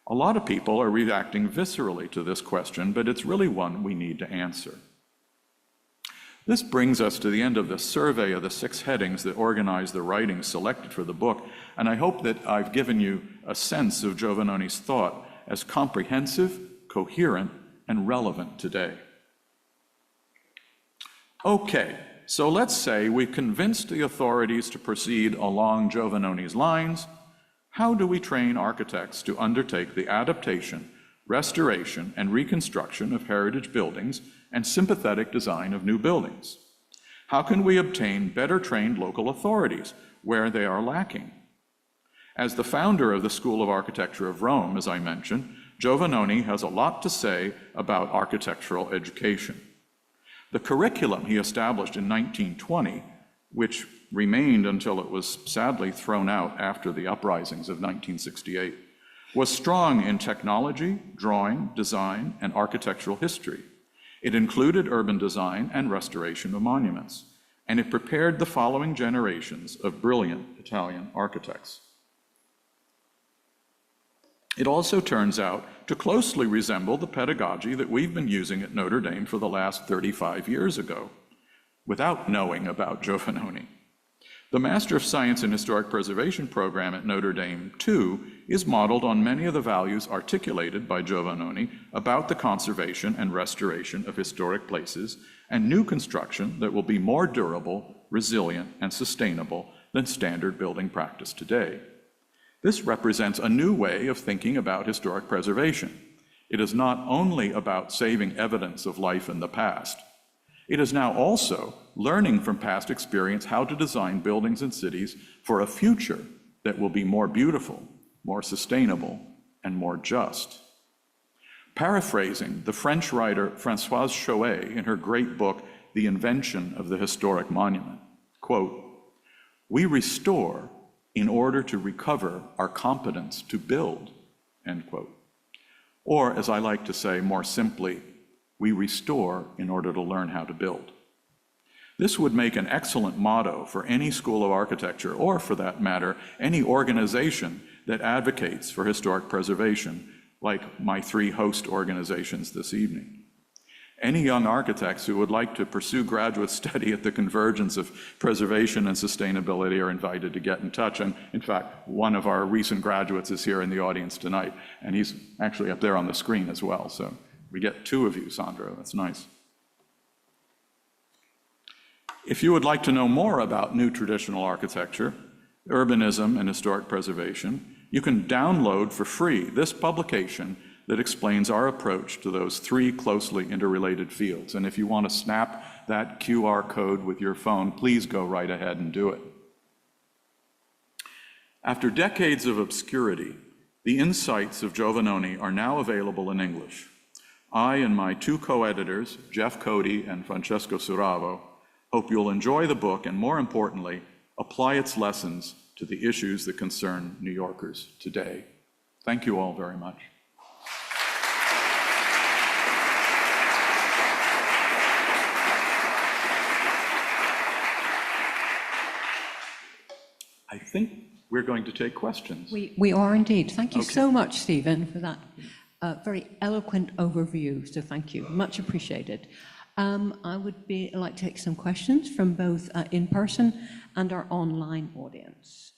B: A lot of people are reacting viscerally to this question, but it's really one we need to answer. This brings us to the end of the survey of the 6 headings that organize the writings selected for the book, and I hope that I've given you a sense of Giovannoni's thought as comprehensive, coherent, and relevant today. Okay, so let's say we've convinced the authorities to proceed along Giovannoni's lines. How do we train architects to undertake the adaptation, restoration, and reconstruction of heritage buildings and sympathetic design of new buildings? How can we obtain better trained local authorities where they are lacking? As the founder of the School of Architecture of Rome, as I mentioned, Giovannoni has a lot to say about architectural education. The curriculum he established in 1920, which remained until it was sadly thrown out after the uprisings of 1968, was strong in technology, drawing, design, and architectural history. It included urban design and restoration of monuments, and it prepared the following generations of brilliant Italian architects. It also turns out to closely resemble the pedagogy that we've been using at Notre Dame for the last 35 years ago, without knowing about Giovannoni. The Master of Science in Historic Preservation program at Notre Dame, too, is modeled on many of the values articulated by Giovannoni about the conservation and restoration of historic places and new construction that will be more durable, resilient, and sustainable than standard building practice today. This represents a new way of thinking about historic preservation. It is not only about saving evidence of life in the past. It is now also learning from past experience how to design buildings and cities for a future that will be more beautiful, more sustainable, and more just. Paraphrasing the French writer Françoise Chouet in her great book, The Invention of the Historic Monument, quote, "We restore in order to recover our competence to build," end quote. Or, as I like to say more simply, we restore in order to learn how to build. This would make an excellent motto for any school of architecture, or for that matter, any organization that advocates for historic preservation, like my 3 host organizations this evening. Any young architects who would like to pursue graduate study at the convergence of preservation and sustainability are invited to get in touch. And in fact, one of our recent graduates is here in the audience tonight, and he's actually up there on the screen as well. So we get 2 of you, Sandra. That's nice. If you would like to know more about new traditional architecture, urbanism, and historic preservation, you can download for free this publication that explains our approach to those 3 closely interrelated fields. And if you want to snap that QR code with your phone, please go right ahead and do it. After decades of obscurity, the insights of Giovannoni are now available in English. I and my 2 co-editors, Jeff Cody and Francesco Suravo, hope you'll enjoy the book and, more importantly, apply its lessons to the issues that concern New Yorkers today. Thank you all very much. I think we're going to take questions.
C: We are indeed. Thank you
B: Okay.
C: so much, Stephen, for that very eloquent overview. So thank you, much appreciated. I would like to take some questions from both in person and our online audience.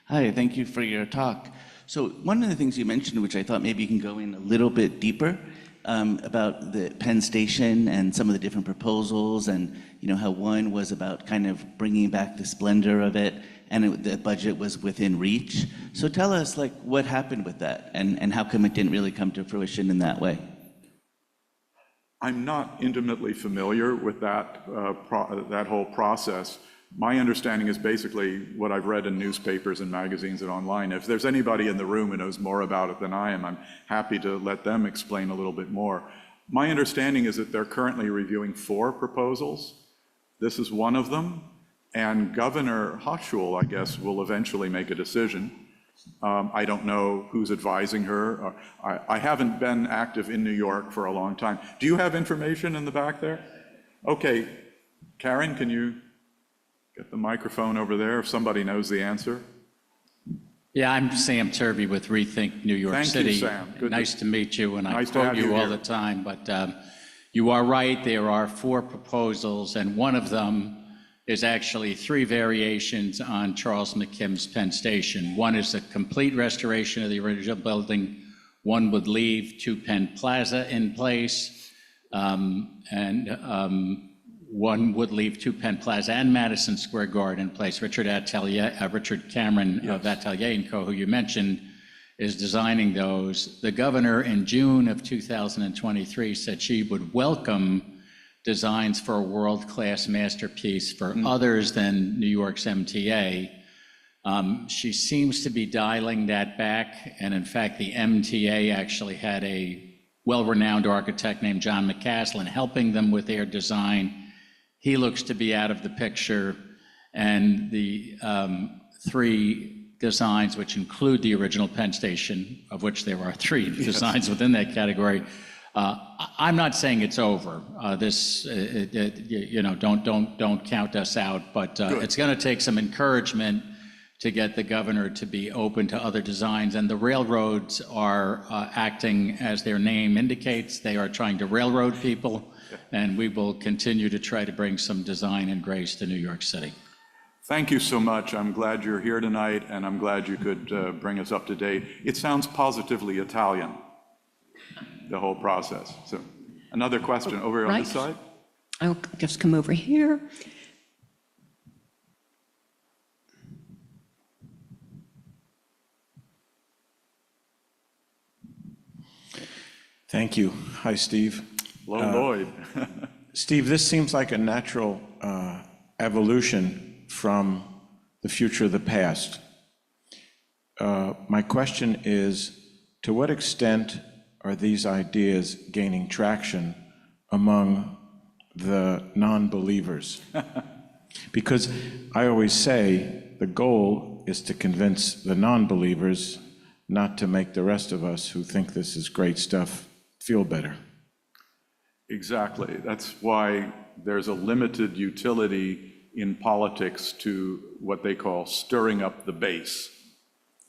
D: Hi, thank you for your talk. So one of the things you mentioned, which I thought maybe you can go in a little bit deeper, about the Penn Station and some of the different proposals, and how one was about kind of bringing back the splendor of it, and the budget was within reach. So tell us, what happened with that, and how come it didn't really come to fruition in that way?
B: I'm not intimately familiar with that, that whole process. My understanding is basically what I've read in newspapers and magazines and online. If there's anybody in the room who knows more about it than I am, I'm happy to let them explain a little bit more. My understanding is that they're currently reviewing 4 proposals. This is one of them, and Governor Hochul, I guess, will eventually make a decision. I don't know who's advising her. I haven't been active in New York for a long time. Do you have information in the back there? Okay, Karen, can you get the microphone over there if somebody knows the answer?
E: Yeah, I'm Sam Turvey with Rethink New York City.
B: Thank you, Sam. Good
E: nice to meet you, and
B: nice
E: I
B: to
E: quote
B: have
E: you
B: you
E: all
B: here.
E: the time, but you are right, there are 4 proposals, and one of them is actually 3 variations on Charles McKim's Penn Station. One is a complete restoration of the original building. One would leave 2 Penn Plaza in place, one would leave 2 Penn Plaza and Madison Square Garden in place. Richard Cameron of Atelier & Co., who you mentioned, is designing those. The governor in June of 2023 said she would welcome designs for a world-class masterpiece for others than New York's MTA. She seems to be dialing that back, and in fact, the MTA actually had a well-renowned architect named John McCaslin helping them with their design. He looks to be out of the picture, and the 3 designs, which include the original Penn Station, of which there are 3 designs within that category. I'm not saying it's over. Don't count us out, but it's going to take some encouragement to get the governor to be open to other designs. And the railroads are acting as their name indicates. They are trying to railroad people, and we will continue to try to bring some design and grace to New York City.
B: Thank you so much. I'm glad you're here tonight, and I'm glad you could bring us up to date. It sounds positively Italian, the whole process. So another question over on this side.
C: I'll just come over here.
F: Thank you. Hi, Steve.
B: Hello, Lloyd.
F: Steve, this seems like a natural evolution from the future of the past. My question is, to what extent are these ideas gaining traction among the non-believers? Because I always say the goal is to convince the non-believers, not to make the rest of us who think this is great stuff feel better.
B: Exactly. That's why there's a limited utility in politics to what they call stirring up the base,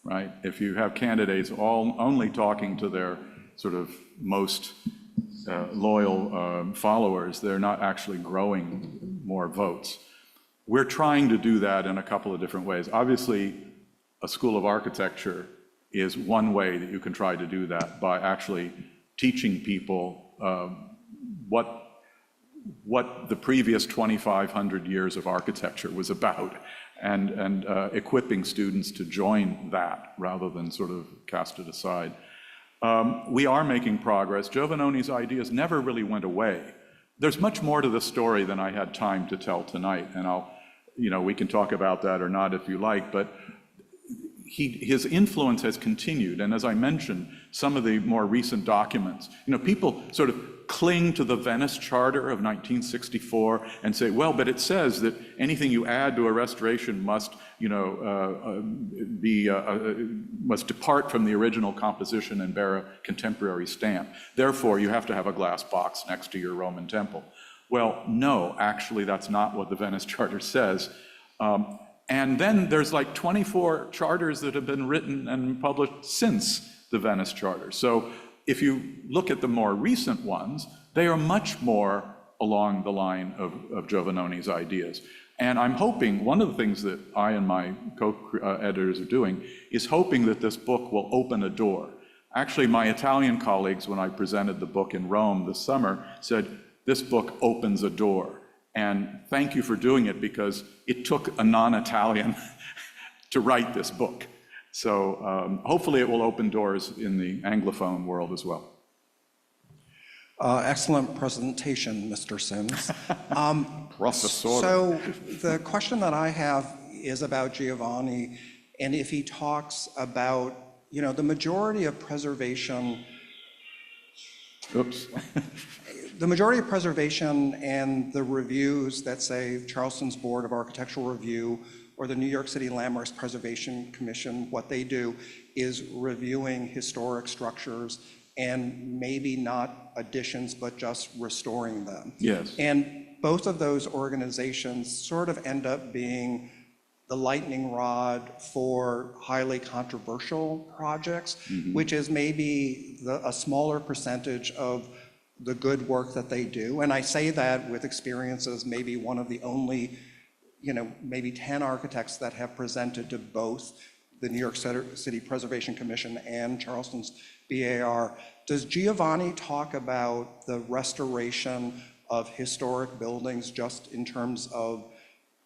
B: right? If you have candidates only talking to their sort of most loyal followers, they're not actually growing more votes. We're trying to do that in a couple of different ways. Obviously, a school of architecture is one way that you can try to do that, by actually teaching people what the previous 2,500 years of architecture was about, and equipping students to join that rather than sort of cast it aside. We are making progress. Giovannoni's ideas never really went away. There's much more to the story than I had time to tell tonight, and we can talk about that or not if you like, but his influence has continued, and as I mentioned, some of the more recent documents, people sort of cling to the Venice Charter of 1964 and say, well, but it says that anything you add to a restoration must, must depart from the original composition and bear a contemporary stamp. Therefore, you have to have a glass box next to your Roman temple. Well, no, actually, that's not what the Venice Charter says. And then there's like 24 charters that have been written and published since the Venice Charter. So if you look at the more recent ones, they are much more along the line of Giovannoni's ideas. And I'm hoping, one of the things that I and my co-editors are doing is hoping that this book will open a door. Actually, my Italian colleagues, when I presented the book in Rome this summer, said, this book opens a door. And thank you for doing it, because it took a non-Italian to write this book. So hopefully it will open doors in the Anglophone world as well.
G: Excellent presentation, Mr. Semes.
B: Professor.
G: So the question that I have is about Giovanni, and if he talks about, the majority of preservation.
B: Oops.
G: The majority of preservation and the reviews that say Charleston's Board of Architectural Review or the New York City Landmarks Preservation Commission, what they do is reviewing historic structures and maybe not additions, but just restoring them.
B: Yes.
G: And both of those organizations sort of end up being the lightning rod for highly controversial projects, which is maybe a smaller percentage of the good work that they do. And I say that with experience as maybe one of the only, maybe 10 architects that have presented to both the New York City Preservation Commission and Charleston's BAR. Does Giovanni talk about the restoration of historic buildings just in terms of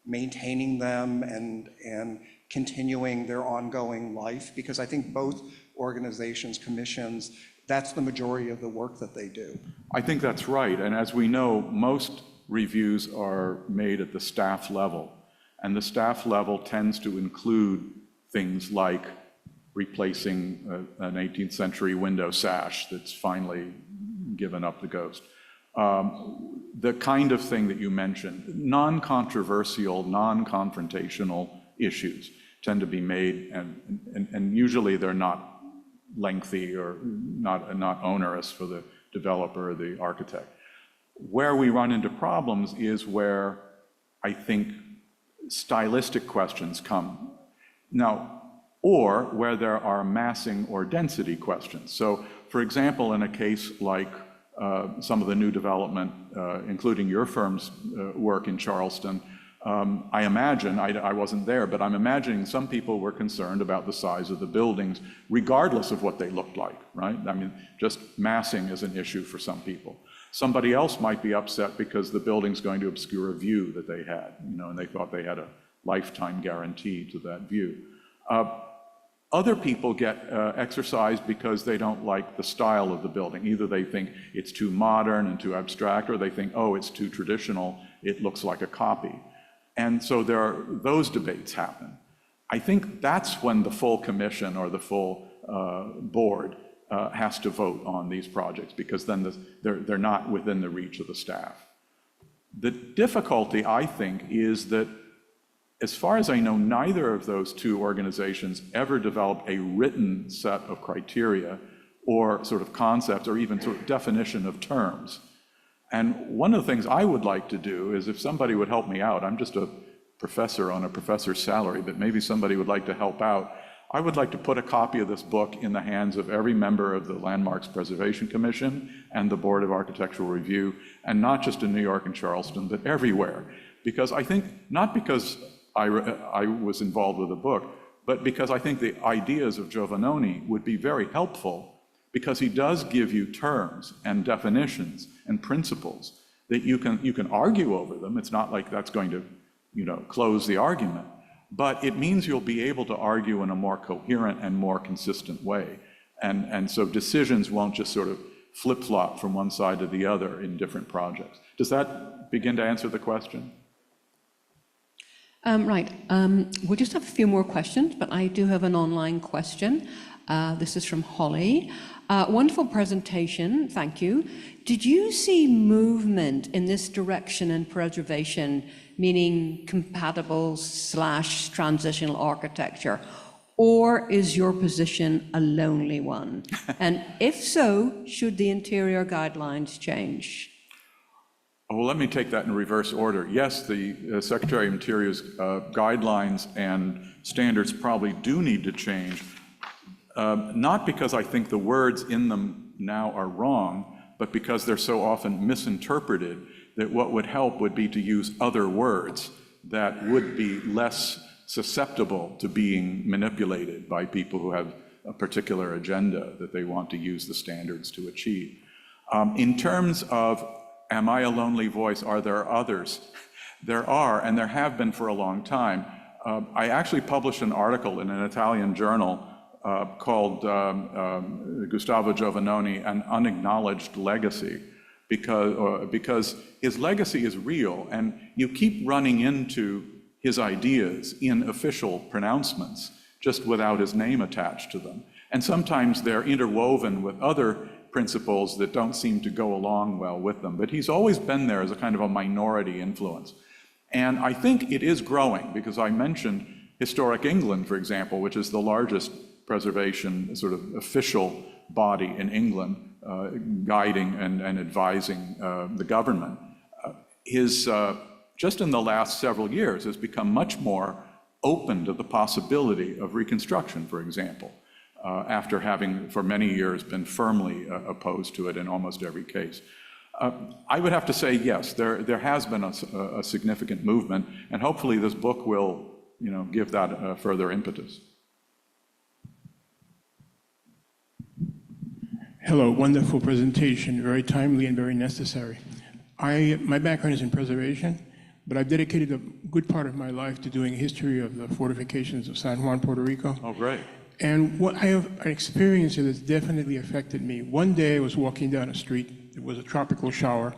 G: maintaining them and continuing their ongoing life? Because I think both organizations, commissions, that's the majority of the work that they do.
B: I think that's right. And as we know, most reviews are made at the staff level. And the staff level tends to include things like replacing an 18th century window sash that's finally given up the ghost. The kind of thing that you mentioned, non-controversial, non-confrontational issues tend to be made, and usually they're not lengthy or not onerous for the developer or the architect. Where we run into problems is where I think stylistic questions come. Now, or where there are massing or density questions. So, for example, in a case like some of the new development, including your firm's work in Charleston, I imagine, I wasn't there, but I'm imagining some people were concerned about the size of the buildings, regardless of what they looked like, right? I mean, just massing is an issue for some people. Somebody else might be upset because the building's going to obscure a view that they had, and they thought they had a lifetime guarantee to that view. Other people get exercised because they don't like the style of the building. Either they think it's too modern and too abstract, or they think, oh, it's too traditional, it looks like a copy. And so those debates happen. I think that's when the full commission or the full board has to vote on these projects, because then they're not within the reach of the staff. The difficulty, I think, is that as far as I know, neither of those two organizations ever developed a written set of criteria or sort of concepts or even sort of definition of terms. And one of the things I would like to do is, if somebody would help me out, I'm just a professor on a professor's salary, but maybe somebody would like to help out. I would like to put a copy of this book in the hands of every member of the Landmarks Preservation Commission and the Board of Architectural Review, and not just in New York and Charleston, but everywhere. Because I think, not because I was involved with the book, but because I think the ideas of Giovannoni would be very helpful, because he does give you terms and definitions and principles that you can argue over them. It's not like that's going to, close the argument, but it means you'll be able to argue in a more coherent and more consistent way. And so decisions won't just sort of flip-flop from one side to the other in different projects. Does that begin to answer the question?
C: Right. We'll just have a few more questions, but I do have an online question. This is from Holly. Wonderful presentation, thank you. Did you see movement in this direction in preservation, meaning compatible/transitional architecture, or is your position a lonely one? And if so, should the interior guidelines change?
B: Oh, well, let me take that in reverse order. Yes, the Secretary of Interior's guidelines and standards probably do need to change, not because I think the words in them now are wrong, but because they're so often misinterpreted that what would help would be to use other words that would be less susceptible to being manipulated by people who have a particular agenda that they want to use the standards to achieve. In terms of, am I a lonely voice? Are there others? There are, and there have been for a long time. I actually published an article in an Italian journal called Gustavo Giovannoni, An Unacknowledged Legacy, because his legacy is real, and you keep running into his ideas in official pronouncements, just without his name attached to them. And sometimes they're interwoven with other principles that don't seem to go along well with them. But he's always been there as a kind of a minority influence. And I think it is growing, because I mentioned Historic England, for example, which is the largest preservation sort of official body in England, guiding and advising the government. Just in the last several years, has become much more open to the possibility of reconstruction, for example, after having for many years been firmly opposed to it in almost every case. I would have to say, yes, there has been a significant movement, and hopefully this book will, give that further impetus.
H: Hello, wonderful presentation, very timely and very necessary. My background is in preservation, but I've dedicated a good part of my life to doing a history of the fortifications of San Juan, Puerto Rico.
B: Oh, great.
H: And what I have an experience that has definitely affected me. One day I was walking down a street, it was a tropical shower,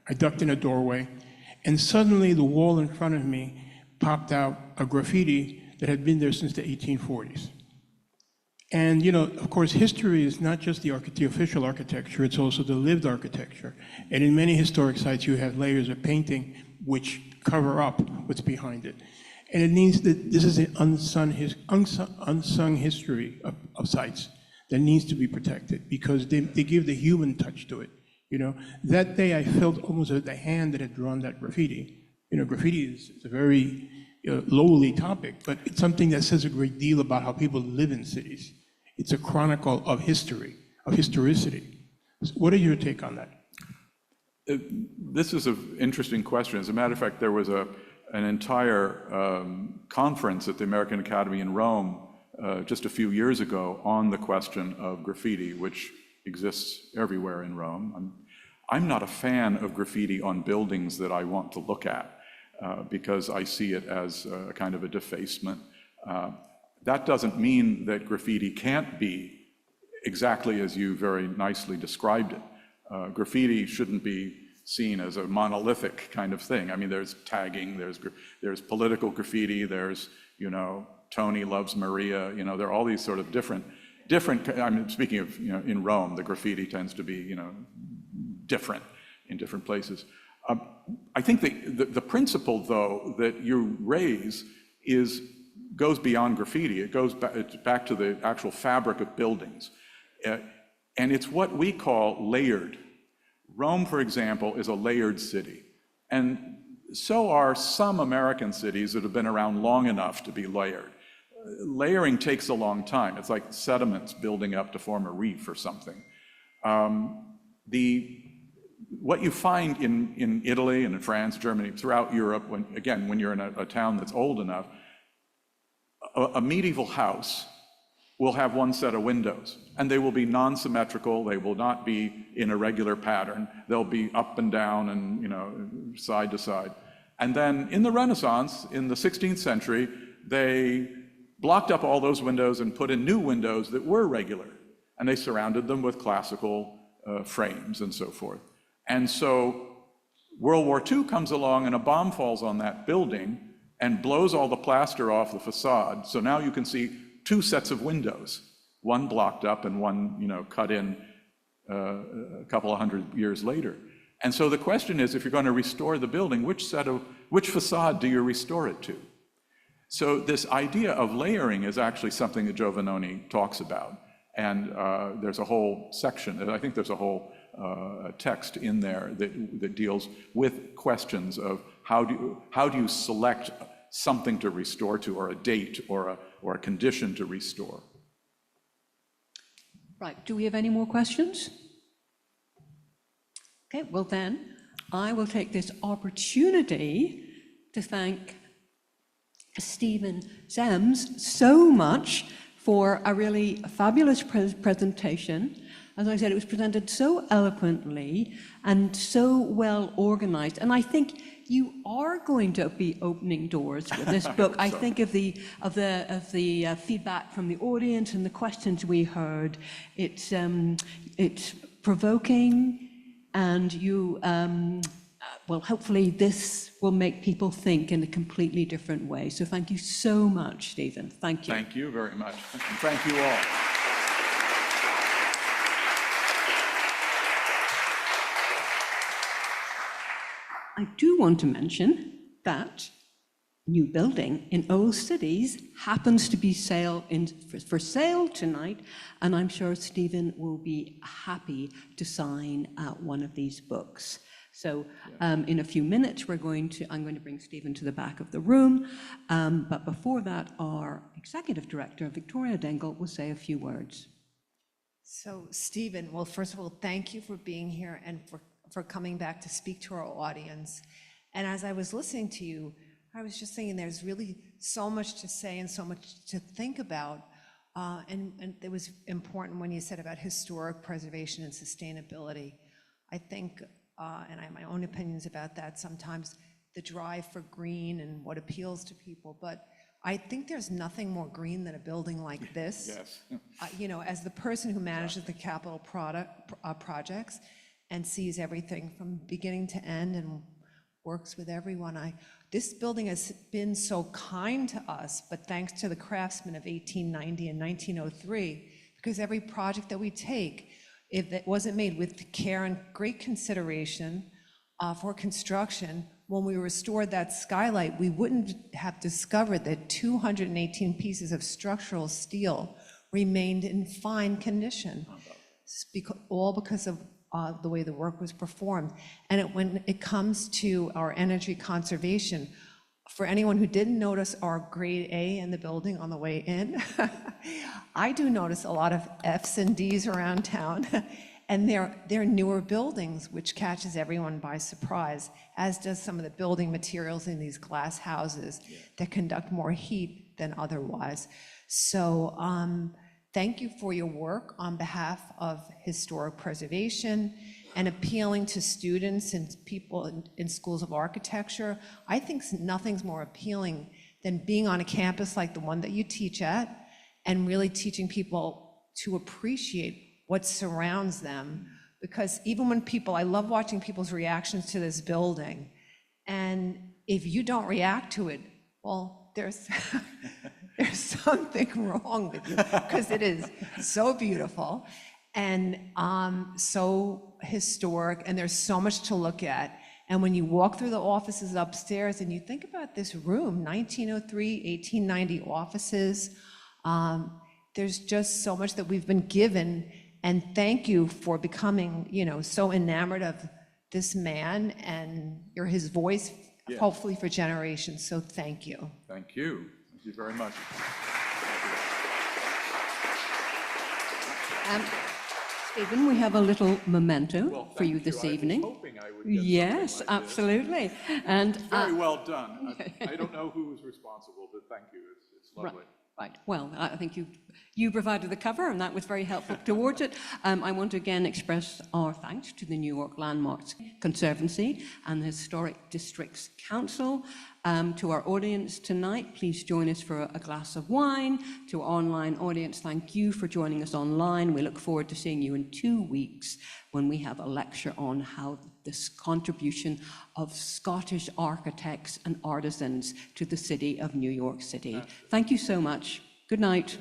H: I ducked in a doorway, and suddenly the wall in front of me popped out a graffiti that had been there since the 1840s. And, of course, history is not just the official architecture, it's also the lived architecture. And in many historic sites, you have layers of painting which cover up what's behind it. And it means that this is an unsung history of sites that needs to be protected, because they give the human touch to it. That day I felt almost the hand that had drawn that graffiti. Graffiti is a very lowly topic, but it's something that says a great deal about how people live in cities. It's a chronicle of history, of historicity. What are your take on that?
B: This is an interesting question. As a matter of fact, there was an entire conference at the American Academy in Rome just a few years ago on the question of graffiti, which exists everywhere in Rome. I'm not a fan of graffiti on buildings that I want to look at, because I see it as a kind of a defacement. That doesn't mean that graffiti can't be exactly as you very nicely described it. Graffiti shouldn't be seen as a monolithic kind of thing. I mean, there's tagging, there's political graffiti, there's, Tony loves Maria, there are all these sort of different, I mean, speaking of, in Rome, the graffiti tends to be, different in different places. I think the principle, though, that you raise goes beyond graffiti. It goes back to the actual fabric of buildings. And it's what we call layered. Rome, for example, is a layered city. And so are some American cities that have been around long enough to be layered. Layering takes a long time. It's like sediments building up to form a reef or something. What you find in Italy and in France, Germany, throughout Europe, when you're in a town that's old enough, a medieval house will have one set of windows, and they will be non-symmetrical. They will not be in a regular pattern. They'll be up and down and side to side. And then in the Renaissance, in the 16th century, they blocked up all those windows and put in new windows that were regular, and they surrounded them with classical frames and so forth. And so World War II comes along and a bomb falls on that building and blows all the plaster off the facade. So now you can see two sets of windows, one blocked up and one, cut in a couple of hundred years later. And so the question is, if you're going to restore the building, which facade do you restore it to? So this idea of layering is actually something that Giovannoni talks about. And there's a whole section, I think there's a whole text in there that deals with questions of how do you select something to restore to, or a date, or a condition to restore.
C: Right, do we have any more questions? Okay, well then, I will take this opportunity to thank Steven Semes so much for a really fabulous presentation. As I said, it was presented so eloquently and so well organized, and I think you are going to be opening doors with this book. I think of the feedback from the audience and the questions we heard. It's provoking, and you, well, hopefully this will make people think in a completely different way. So thank you so much, Steven. Thank you.
B: Thank you very much. And thank you all.
C: I do want to mention that new building in Old Cities happens to be for sale tonight, and I'm sure Steven will be happy to sign one of these books. So in a few minutes, I'm going to bring Steven to the back of the room, but before that, our Executive Director, Victoria Dingle, will say a few words.
I: So Steven, well, first of all, thank you for being here and for coming back to speak to our audience. And as I was listening to you, I was just thinking there's really so much to say and so much to think about. And it was important when you said about historic preservation and sustainability. I think, and I have my own opinions about that, sometimes the drive for green and what appeals to people, but I think there's nothing more green than a building like this.
B: Yes.
I: You know, as the person who manages the capital projects and sees everything from beginning to end and works with everyone, this building has been so kind to us, but thanks to the craftsmen of 1890 and 1903, because every project that we take, if it wasn't made with care and great consideration for construction, when we restored that skylight, we wouldn't have discovered that 218 pieces of structural steel remained in fine condition, all because of the way the work was performed. And when it comes to our energy conservation, for anyone who didn't notice our grade A in the building on the way in, I do notice a lot of Fs and Ds around town. And they're newer buildings, which catches everyone by surprise, as does some of the building materials in these glass houses that conduct more heat than otherwise. So thank you for your work on behalf of historic preservation and appealing to students and people in schools of architecture. I think nothing's more appealing than being on a campus like the one that you teach at and really teaching people to appreciate what surrounds them. Because even when I love watching people's reactions to this building. And if you don't react to it, well, there's something wrong with you, because it is so beautiful and so historic, and there's so much to look at. And when you walk through the offices upstairs and you think about this room, 1903, 1890 offices, there's just so much that we've been given. And thank you for becoming, so enamored of this man, and you're his voice, hopefully for generations. So thank you.
B: Thank you. Thank you very much.
C: Steven, we have a little memento for you this evening.
B: I was hoping I would get
C: Yes,
B: something like this.
C: absolutely. And
B: Very well done. I don't know who was responsible, but thank you. It's lovely.
C: Right. Well, I think you provided the cover, and that was very helpful towards it. I want to again express our thanks to the New York Landmarks Conservancy and the Historic Districts Council. To our audience tonight, please join us for a glass of wine. To our online audience, thank you for joining us online. We look forward to seeing you in 2 weeks when we have a lecture on how this contribution of Scottish architects and artisans to the city of New York City. Thank you so much. Good night.